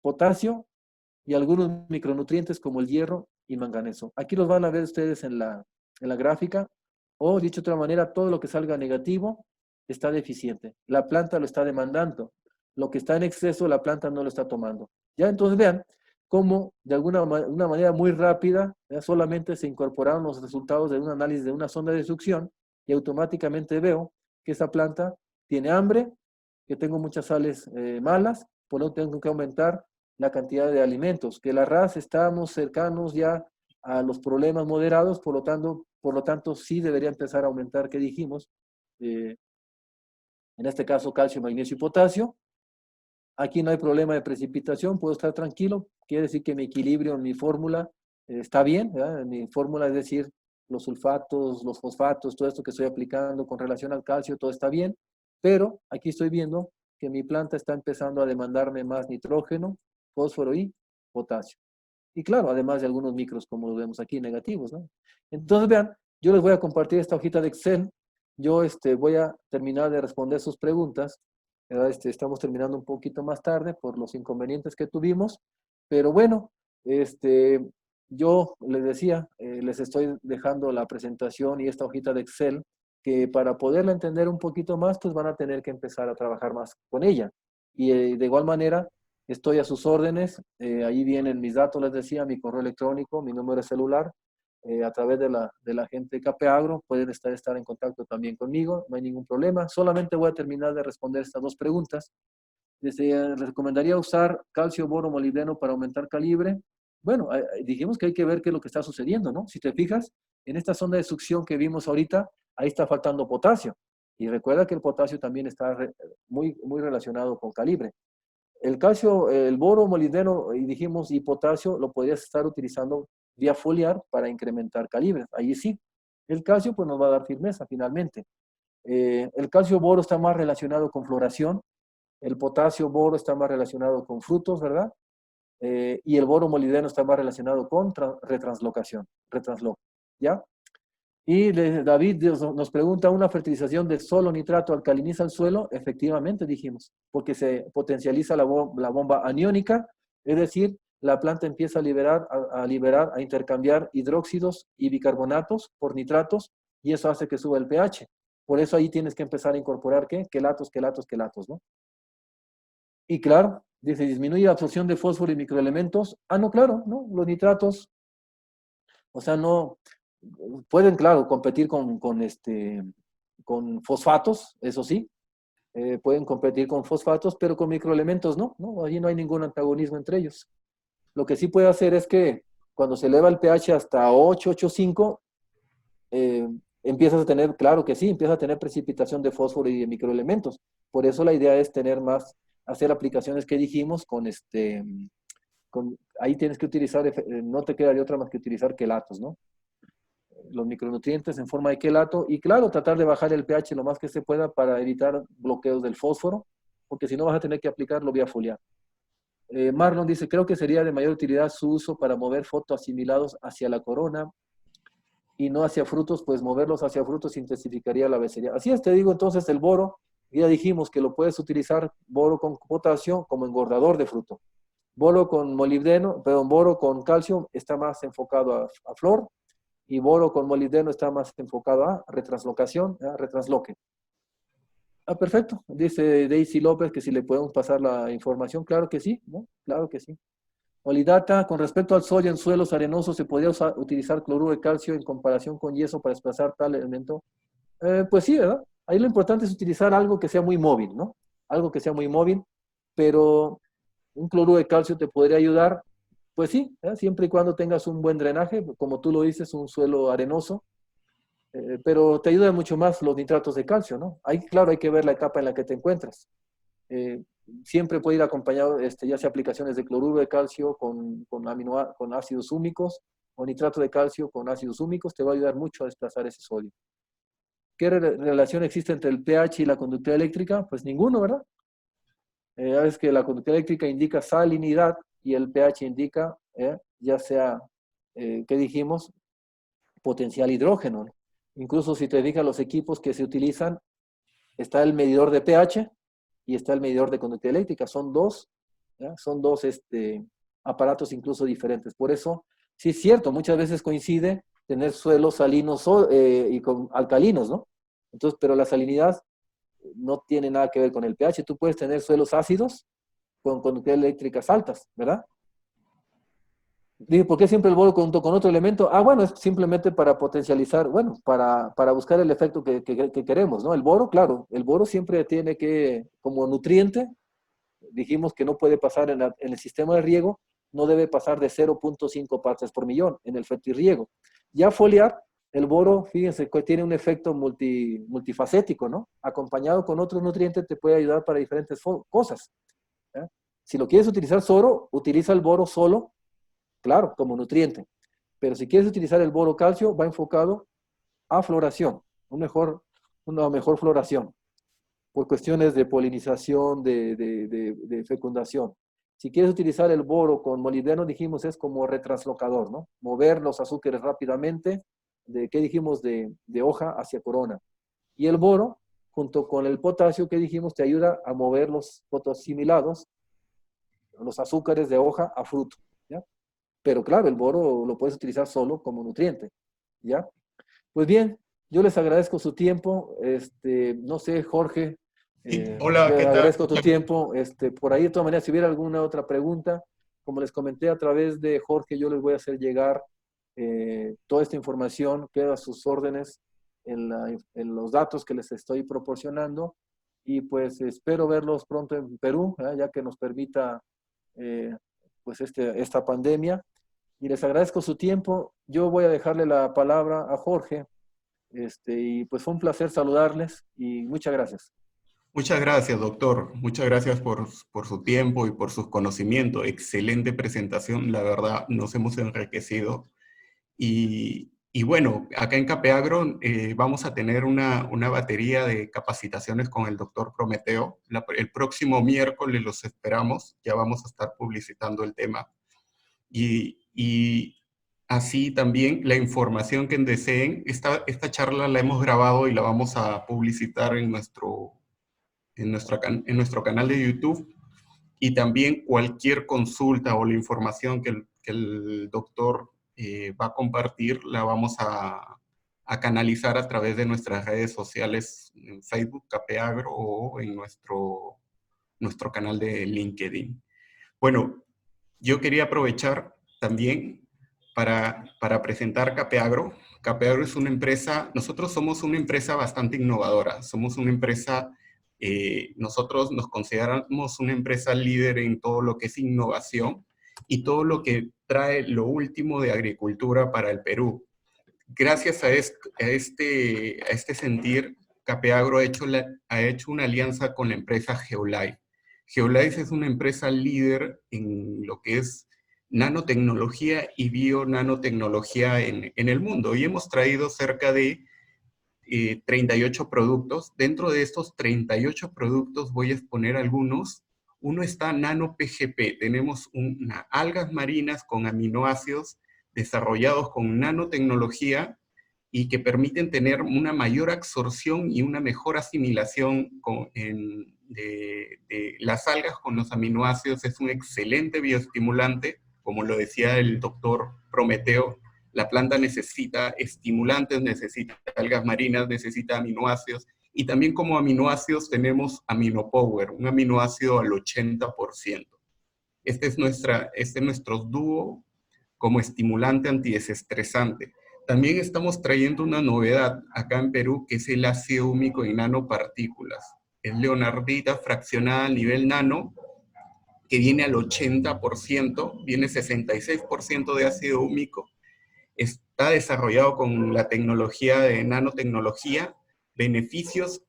potasio y algunos micronutrientes como el hierro y manganeso. Aquí los van a ver ustedes en la gráfica, o dicho de otra manera, todo lo que salga negativo está deficiente. La planta lo está demandando. Lo que está en exceso, la planta no lo está tomando. Ya entonces vean cómo de una manera muy rápida, ya solamente se incorporaron los resultados de un análisis de una sonda de succión y automáticamente veo que esa planta tiene hambre, que tengo muchas sales malas, por lo tanto tengo que aumentar la cantidad de alimentos, que la raza estamos cercanos ya a los problemas moderados, por lo tanto sí debería empezar a aumentar, ¿qué dijimos? En este caso calcio, magnesio y potasio. Aquí no hay problema de precipitación, puedo estar tranquilo, quiere decir que mi equilibrio en mi fórmula está bien, ¿verdad? En mi fórmula, es decir, los sulfatos, los fosfatos, todo esto que estoy aplicando con relación al calcio, todo está bien, pero aquí estoy viendo que mi planta está empezando a demandarme más nitrógeno, fósforo y potasio. Y claro, además de algunos micros, como lo vemos aquí, negativos, ¿no? Entonces, vean, yo les voy a compartir esta hojita de Excel. Yo voy a terminar de responder sus preguntas. Estamos terminando un poquito más tarde por los inconvenientes que tuvimos. Pero bueno, yo les decía, les estoy dejando la presentación y esta hojita de Excel, que para poderla entender un poquito más, pues van a tener que empezar a trabajar más con ella. Y de igual manera, estoy a sus órdenes. Ahí vienen mis datos, les decía, mi correo electrónico, mi número de celular. A través de la gente de Capeagro pueden estar en contacto también conmigo, no hay ningún problema. Solamente voy a terminar de responder estas dos preguntas. Les recomendaría usar calcio, boro, molibdeno para aumentar calibre. Bueno, dijimos que hay que ver qué es lo que está sucediendo, ¿no? Si te fijas, en esta zona de succión que vimos ahorita, ahí está faltando potasio. Y recuerda que el potasio también está muy relacionado con calibre. El calcio, el boro, molibdeno, y dijimos, y potasio, lo podrías estar utilizando vía foliar para incrementar calibre. Ahí sí. El calcio, pues nos va a dar firmeza finalmente. El calcio boro está más relacionado con floración. El potasio boro está más relacionado con frutos, ¿verdad? Y el boro molibdeno está más relacionado con retranslocación, retransloc, ¿ya? Y David nos pregunta, ¿una fertilización de solo nitrato alcaliniza el suelo? Efectivamente, dijimos, porque se potencializa la bomba aniónica, es decir, la planta empieza a intercambiar hidróxidos y bicarbonatos por nitratos, y eso hace que suba el pH. Por eso ahí tienes que empezar a incorporar, ¿qué? Quelatos, quelatos, quelatos, ¿no? Y claro, dice, disminuye la absorción de fósforo y microelementos. Ah, no, claro, ¿no? Los nitratos, o sea, no, pueden, claro, competir con fosfatos, eso sí, pueden competir con fosfatos, pero con microelementos no, ¿no? Allí no hay ningún antagonismo entre ellos. Lo que sí puede hacer es que cuando se eleva el pH hasta 8, 8,5, empiezas a tener, claro que sí, empiezas a tener precipitación de fósforo y de microelementos. Por eso la idea es tener más, hacer aplicaciones que dijimos ahí tienes que utilizar, no te quedaría otra más que utilizar quelatos, ¿no? Los micronutrientes en forma de quelato y claro, tratar de bajar el pH lo más que se pueda para evitar bloqueos del fósforo, porque si no vas a tener que aplicarlo vía foliar. Marlon dice, creo que sería de mayor utilidad su uso para mover fotoasimilados hacia la corona y no hacia frutos, pues moverlos hacia frutos intensificaría la becerría. Así es, te digo, entonces el boro, ya dijimos que lo puedes utilizar, boro con potasio, como engordador de fruto. Boro con molibdeno, perdón, boro con calcio está más enfocado a flor, y boro con molibdeno está más enfocado a retranslocación, a retransloque. Ah, perfecto. Dice Daisy López que si le podemos pasar la información. Claro que sí, ¿no? Claro que sí. Olidata, con respecto al soya en suelos arenosos, ¿se podría utilizar cloruro de calcio en comparación con yeso para desplazar tal elemento? Pues sí, ¿verdad? Ahí lo importante es utilizar algo que sea muy móvil, ¿no? Algo que sea muy móvil, pero un cloruro de calcio te podría ayudar, pues sí, siempre y cuando tengas un buen drenaje, como tú lo dices, un suelo arenoso, pero te ayuda mucho más los nitratos de calcio, ¿no? Ahí, claro, hay que ver la etapa en la que te encuentras. Eh, Siempre puede ir acompañado, ya sea aplicaciones de cloruro de calcio con ácidos húmicos o nitrato de calcio con ácidos húmicos, te va a ayudar mucho a desplazar ese sodio. ¿Qué relación existe entre el pH y la conductividad eléctrica? Pues ninguno, ¿verdad? Es que la conductividad eléctrica indica salinidad y el pH indica, ya sea, ¿qué dijimos? Potencial hidrógeno, ¿no? Incluso si te fijas los equipos que se utilizan, está el medidor de pH y está el medidor de conductividad eléctrica. Son dos, ¿ya? Son dos aparatos incluso diferentes. Por eso, sí es cierto, muchas veces coincide tener suelos salinos y con alcalinos, ¿no? Entonces, pero la salinidad no tiene nada que ver con el pH. Tú puedes tener suelos ácidos con conductividad eléctricas altas, ¿verdad? Dije, ¿por qué siempre el boro junto con otro elemento? Ah, bueno, es simplemente para potencializar, bueno, para buscar el efecto que queremos, ¿no? El boro, claro, el boro siempre tiene que, como nutriente, dijimos que no puede pasar en el sistema de riego, no debe pasar de 0,5 partes por millón en el fertirriego. Ya foliar, el boro, fíjense, que tiene un efecto multifacético, ¿no? Acompañado con otros nutrientes te puede ayudar para diferentes cosas. ¿Ya? Si lo quieres utilizar solo, utiliza el boro solo, claro, como nutriente. Pero si quieres utilizar el boro calcio, va enfocado a floración, una mejor floración, por cuestiones de polinización, de fecundación. Si quieres utilizar el boro con molibdeno, dijimos, es como retraslocador, ¿no? Mover los azúcares rápidamente, ¿qué dijimos? De hoja hacia corona. Y el boro, junto con el potasio que dijimos, te ayuda a mover los fotosimilados, los azúcares de hoja a fruto, ¿ya? Pero claro, el boro lo puedes utilizar solo como nutriente, ¿ya? Pues bien, yo les agradezco su tiempo. No sé, Jorge, Sí, hola, te ¿qué tal? agradezco tu tiempo. Por ahí, de todas maneras, si hubiera alguna otra pregunta, como les comenté a través de Jorge, yo les voy a hacer llegar toda esta información, queda a sus órdenes en los datos que les estoy proporcionando. Y pues espero verlos pronto en Perú, ya que nos permita eh, pues esta pandemia. Y les agradezco su tiempo. Yo voy a dejarle la palabra a Jorge. Y pues fue un placer saludarles y muchas gracias. Muchas gracias, doctor. Muchas gracias por su tiempo y por sus conocimientos. Excelente presentación, la verdad, nos hemos enriquecido. Y bueno, acá en Capeagro vamos a tener una batería de capacitaciones con el doctor Prometeo. El próximo miércoles los esperamos, ya vamos a estar publicitando el tema. Y así también la información que deseen, esta charla la hemos grabado y la vamos a publicitar en nuestro canal de YouTube, y también cualquier consulta o la información que el doctor va a compartir, la vamos a canalizar a través de nuestras redes sociales, en Facebook, Capeagro, o en nuestro canal de LinkedIn. Bueno, yo quería aprovechar también para presentar Capeagro. Capeagro es una empresa, nosotros somos una empresa bastante innovadora, somos una empresa, nosotros nos consideramos una empresa líder en todo lo que es innovación y todo lo que trae lo último de agricultura para el Perú. Gracias a este sentir, Capeagro ha hecho una alianza con la empresa Geolife. Geolife es una empresa líder en lo que es nanotecnología y bio-nanotecnología en el mundo. Y hemos traído cerca de 38 productos. Dentro de estos 38 productos voy a exponer algunos. Uno está Nano PGP. Tenemos algas marinas con aminoácidos desarrollados con nanotecnología y que permiten tener una mayor absorción y una mejor asimilación de las algas con los aminoácidos. Es un excelente bioestimulante, como lo decía el doctor Prometeo. La planta necesita estimulantes, necesita algas marinas, necesita aminoácidos, y también como aminoácidos tenemos AminoPower, un aminoácido al 80%. Este es nuestro dúo como estimulante antidesestresante. También estamos trayendo una novedad acá en Perú, que es el ácido húmico en nanopartículas. Es leonardita fraccionada a nivel nano, que viene al 80%, viene 66% de ácido húmico. Está desarrollado con la tecnología de nanotecnología. Beneficios: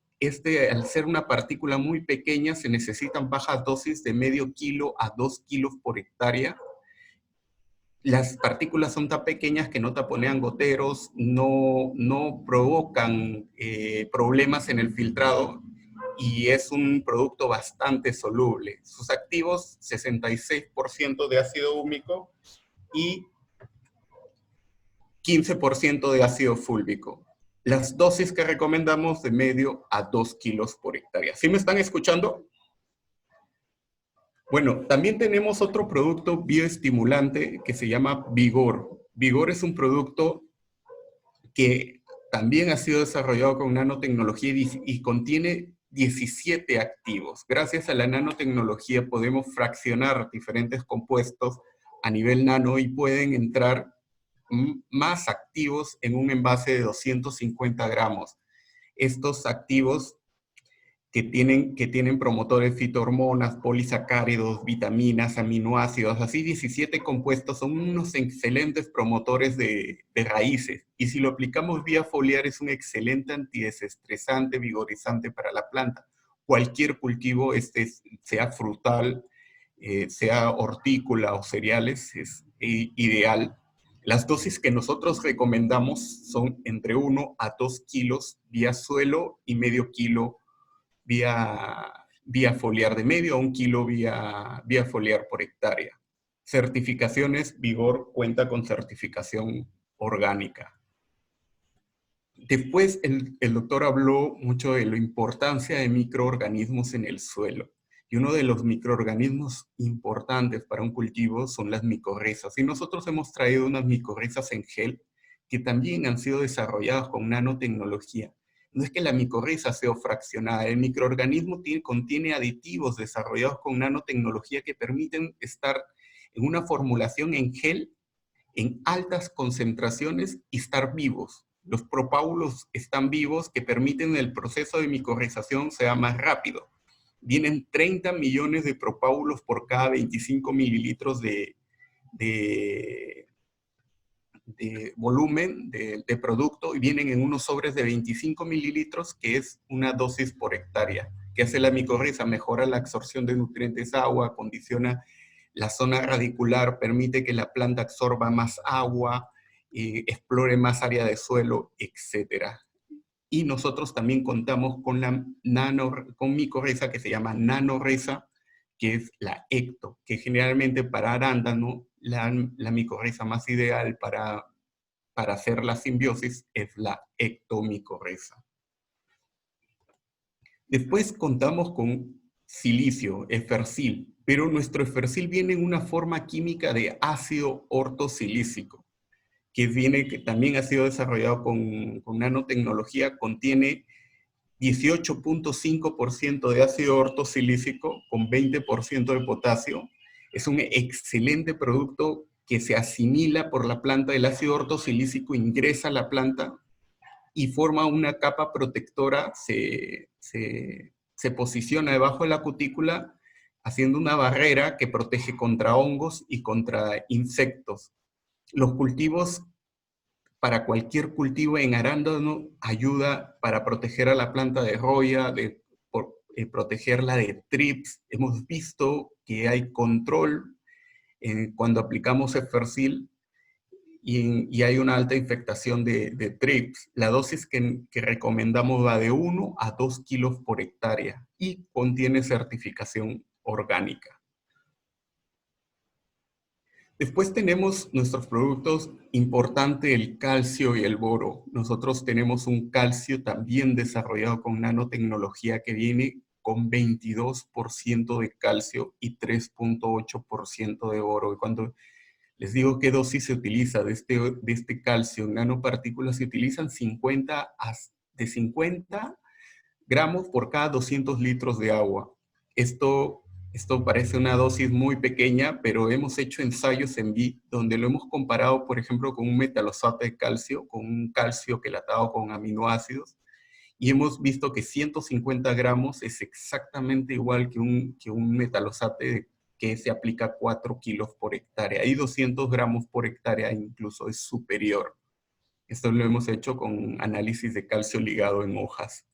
al ser una partícula muy pequeña, se necesitan bajas dosis de medio kilo a 2 kilos por hectárea. Las partículas son tan pequeñas que no taponean goteros, no provocan problemas en el filtrado, y es un producto bastante soluble. Sus activos: 66% de ácido húmico y 15% de ácido fúlvico. Las dosis que recomendamos: de medio a 2 kilos por hectárea. ¿Sí me están escuchando? Bueno, también tenemos otro producto bioestimulante que se llama Vigor. Vigor es un producto que también ha sido desarrollado con nanotecnología y contiene 17 activos. Gracias a la nanotecnología podemos fraccionar diferentes compuestos a nivel nano y pueden entrar más activos en un envase de 250 gramos. Estos activos que tienen promotores, fitohormonas, polisacáridos, vitaminas, aminoácidos, así 17 compuestos, son unos excelentes promotores de raíces. Y si lo aplicamos vía foliar, es un excelente antidesestresante, vigorizante para la planta. Cualquier cultivo, sea frutal, sea hortícola o cereales, es ideal. Las dosis que nosotros recomendamos son entre 1 a 2 kilos vía suelo y medio kilo vía foliar, de medio a 1 kilo vía foliar por hectárea. Certificaciones: Vigor cuenta con certificación orgánica. Después el doctor habló mucho de la importancia de microorganismos en el suelo. Y uno de los microorganismos importantes para un cultivo son las micorrizas. Y nosotros hemos traído unas micorrizas en gel que también han sido desarrollados con nanotecnología. No es que la micorriza sea fraccionada, el microorganismo contiene aditivos desarrollados con nanotecnología que permiten estar en una formulación en gel en altas concentraciones y estar vivos. Los propáulos están vivos que permiten el proceso de micorrización sea más rápido. Vienen 30 millones de propáulos por cada 25 mililitros de volumen de producto, y vienen en unos sobres de 25 mililitros, que es una dosis por hectárea. ¿Qué hace la micorriza? Mejora la absorción de nutrientes, agua, condiciona la zona radicular, permite que la planta absorba más agua, explore más área de suelo, etc. Y nosotros también contamos con con micorriza que se llama nanoriza, que es la ecto, que generalmente para arándano, la micorriza más ideal para hacer la simbiosis es la ectomicorriza. Después contamos con silicio, efercil, pero nuestro efercil viene en una forma química de ácido ortosilícico, que también ha sido desarrollado con nanotecnología, contiene 18.5% de ácido ortosilícico con 20% de potasio. Es un excelente producto que se asimila por la planta. El ácido ortosilícico ingresa a la planta y forma una capa protectora, se posiciona debajo de la cutícula, haciendo una barrera que protege contra hongos y contra insectos. Los cultivos, para cualquier cultivo en arándano, ayuda para proteger a la planta de roya, protegerla de trips. Hemos visto que hay control cuando aplicamos efercil y hay una alta infectación de trips. La dosis que recomendamos va de 1 a 2 kilos por hectárea y contiene certificación orgánica. Después tenemos nuestros productos importantes, el calcio y el boro. Nosotros tenemos un calcio también desarrollado con nanotecnología que viene con 22% de calcio y 3.8% de boro. Y cuando les digo qué dosis se utiliza de este calcio en nanopartículas, se utilizan de 50 gramos por cada 200 litros de agua. Esto parece una dosis muy pequeña, pero hemos hecho ensayos en vivo donde lo hemos comparado, por ejemplo, con un metalosato de calcio, con un calcio quelatado con aminoácidos, y hemos visto que 150 gramos es exactamente igual que un metalosate que se aplica 4 kilos por hectárea, y 200 gramos por hectárea incluso es superior. Esto lo hemos hecho con análisis de calcio ligado en hojas.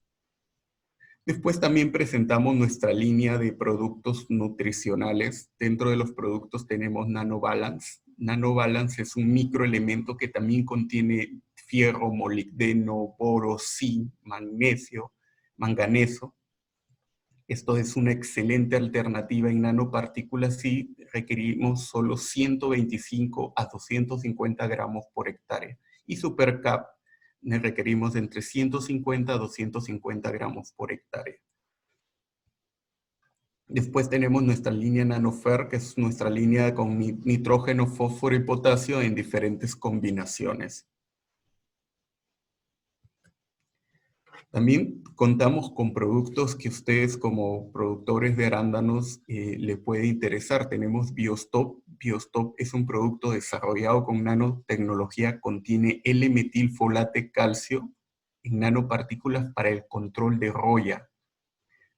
Después también presentamos nuestra línea de productos nutricionales. Dentro de los productos tenemos NanoBalance. NanoBalance es un microelemento que también contiene fierro, molibdeno, boro, zinc, magnesio, manganeso. Esto es una excelente alternativa en nanopartículas y requerimos solo 125 a 250 gramos por hectárea. Y SuperCap requerimos entre 150 a 250 gramos por hectárea. Después tenemos nuestra línea NanoFer, que es nuestra línea con nitrógeno, fósforo y potasio en diferentes combinaciones. También contamos con productos que ustedes como productores de arándanos les puede interesar. Tenemos BioStop. BioStop es un producto desarrollado con nanotecnología, contiene L-metilfolate calcio en nanopartículas para el control de roya.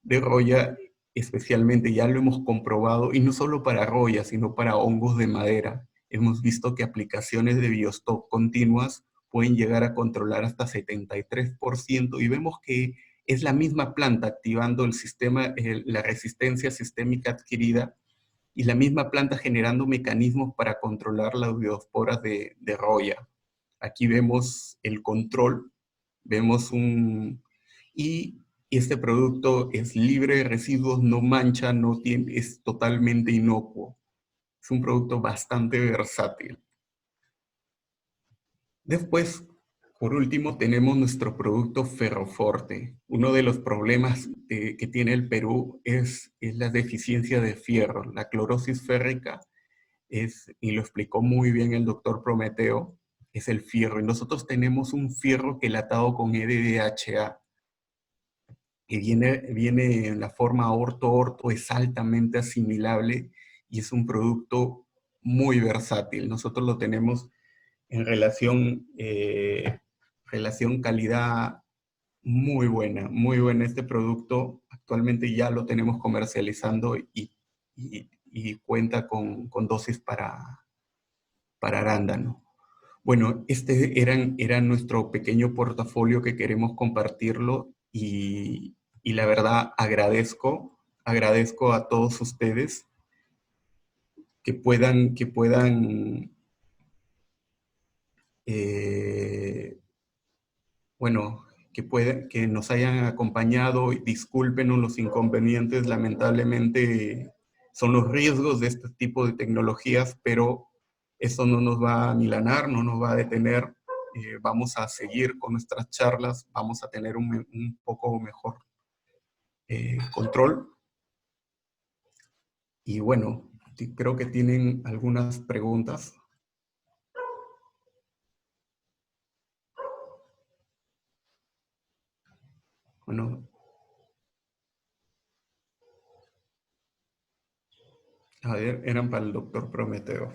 De roya especialmente, ya lo hemos comprobado, y no solo para roya, sino para hongos de madera. Hemos visto que aplicaciones de BioStop continuas pueden llegar a controlar hasta 73%, y vemos que es la misma planta activando el sistema, la resistencia sistémica adquirida, y la misma planta generando mecanismos para controlar las biosporas de roya. Aquí vemos el control, y este producto es libre de residuos, no mancha, es totalmente inocuo. Es un producto bastante versátil. Después, por último, tenemos nuestro producto Ferroforte. Uno de los problemas que tiene el Perú es la deficiencia de fierro. La clorosis férrica y lo explicó muy bien el doctor Prometeo, es el fierro. Y nosotros tenemos un fierro quelatado con EDHA, que viene en la forma orto-orto, es altamente asimilable y es un producto muy versátil. Nosotros lo tenemos en relación calidad muy buena este producto. Actualmente ya lo tenemos comercializando y cuenta con dosis para arándano. Bueno, este era nuestro pequeño portafolio que queremos compartirlo y la verdad agradezco a todos ustedes que puedan bueno, que nos hayan acompañado. Discúlpenos los inconvenientes, lamentablemente son los riesgos de este tipo de tecnologías, pero eso no nos va a milanar, no nos va a detener. Vamos a seguir con nuestras charlas, vamos a tener un poco mejor control. Y bueno, creo que tienen algunas preguntas. Bueno, a ver, eran para el doctor Prometeo.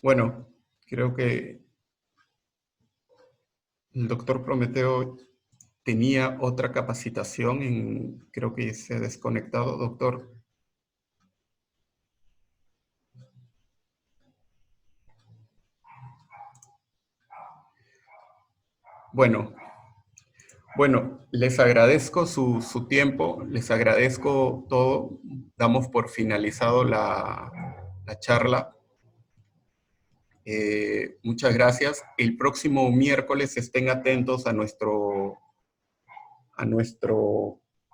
Bueno, creo que el doctor Prometeo tenía otra capacitación, creo que se ha desconectado, doctor. Bueno, les agradezco su tiempo, les agradezco todo. Damos por finalizado la charla. Muchas gracias. El próximo miércoles estén atentos a nuestro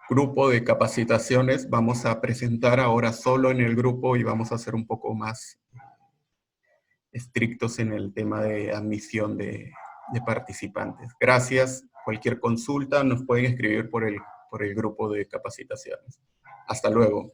grupo de capacitaciones. Vamos a presentar ahora solo en el grupo y vamos a ser un poco más estrictos en el tema de admisión de participantes. Gracias. Cualquier consulta nos pueden escribir por el grupo de capacitaciones. Hasta luego.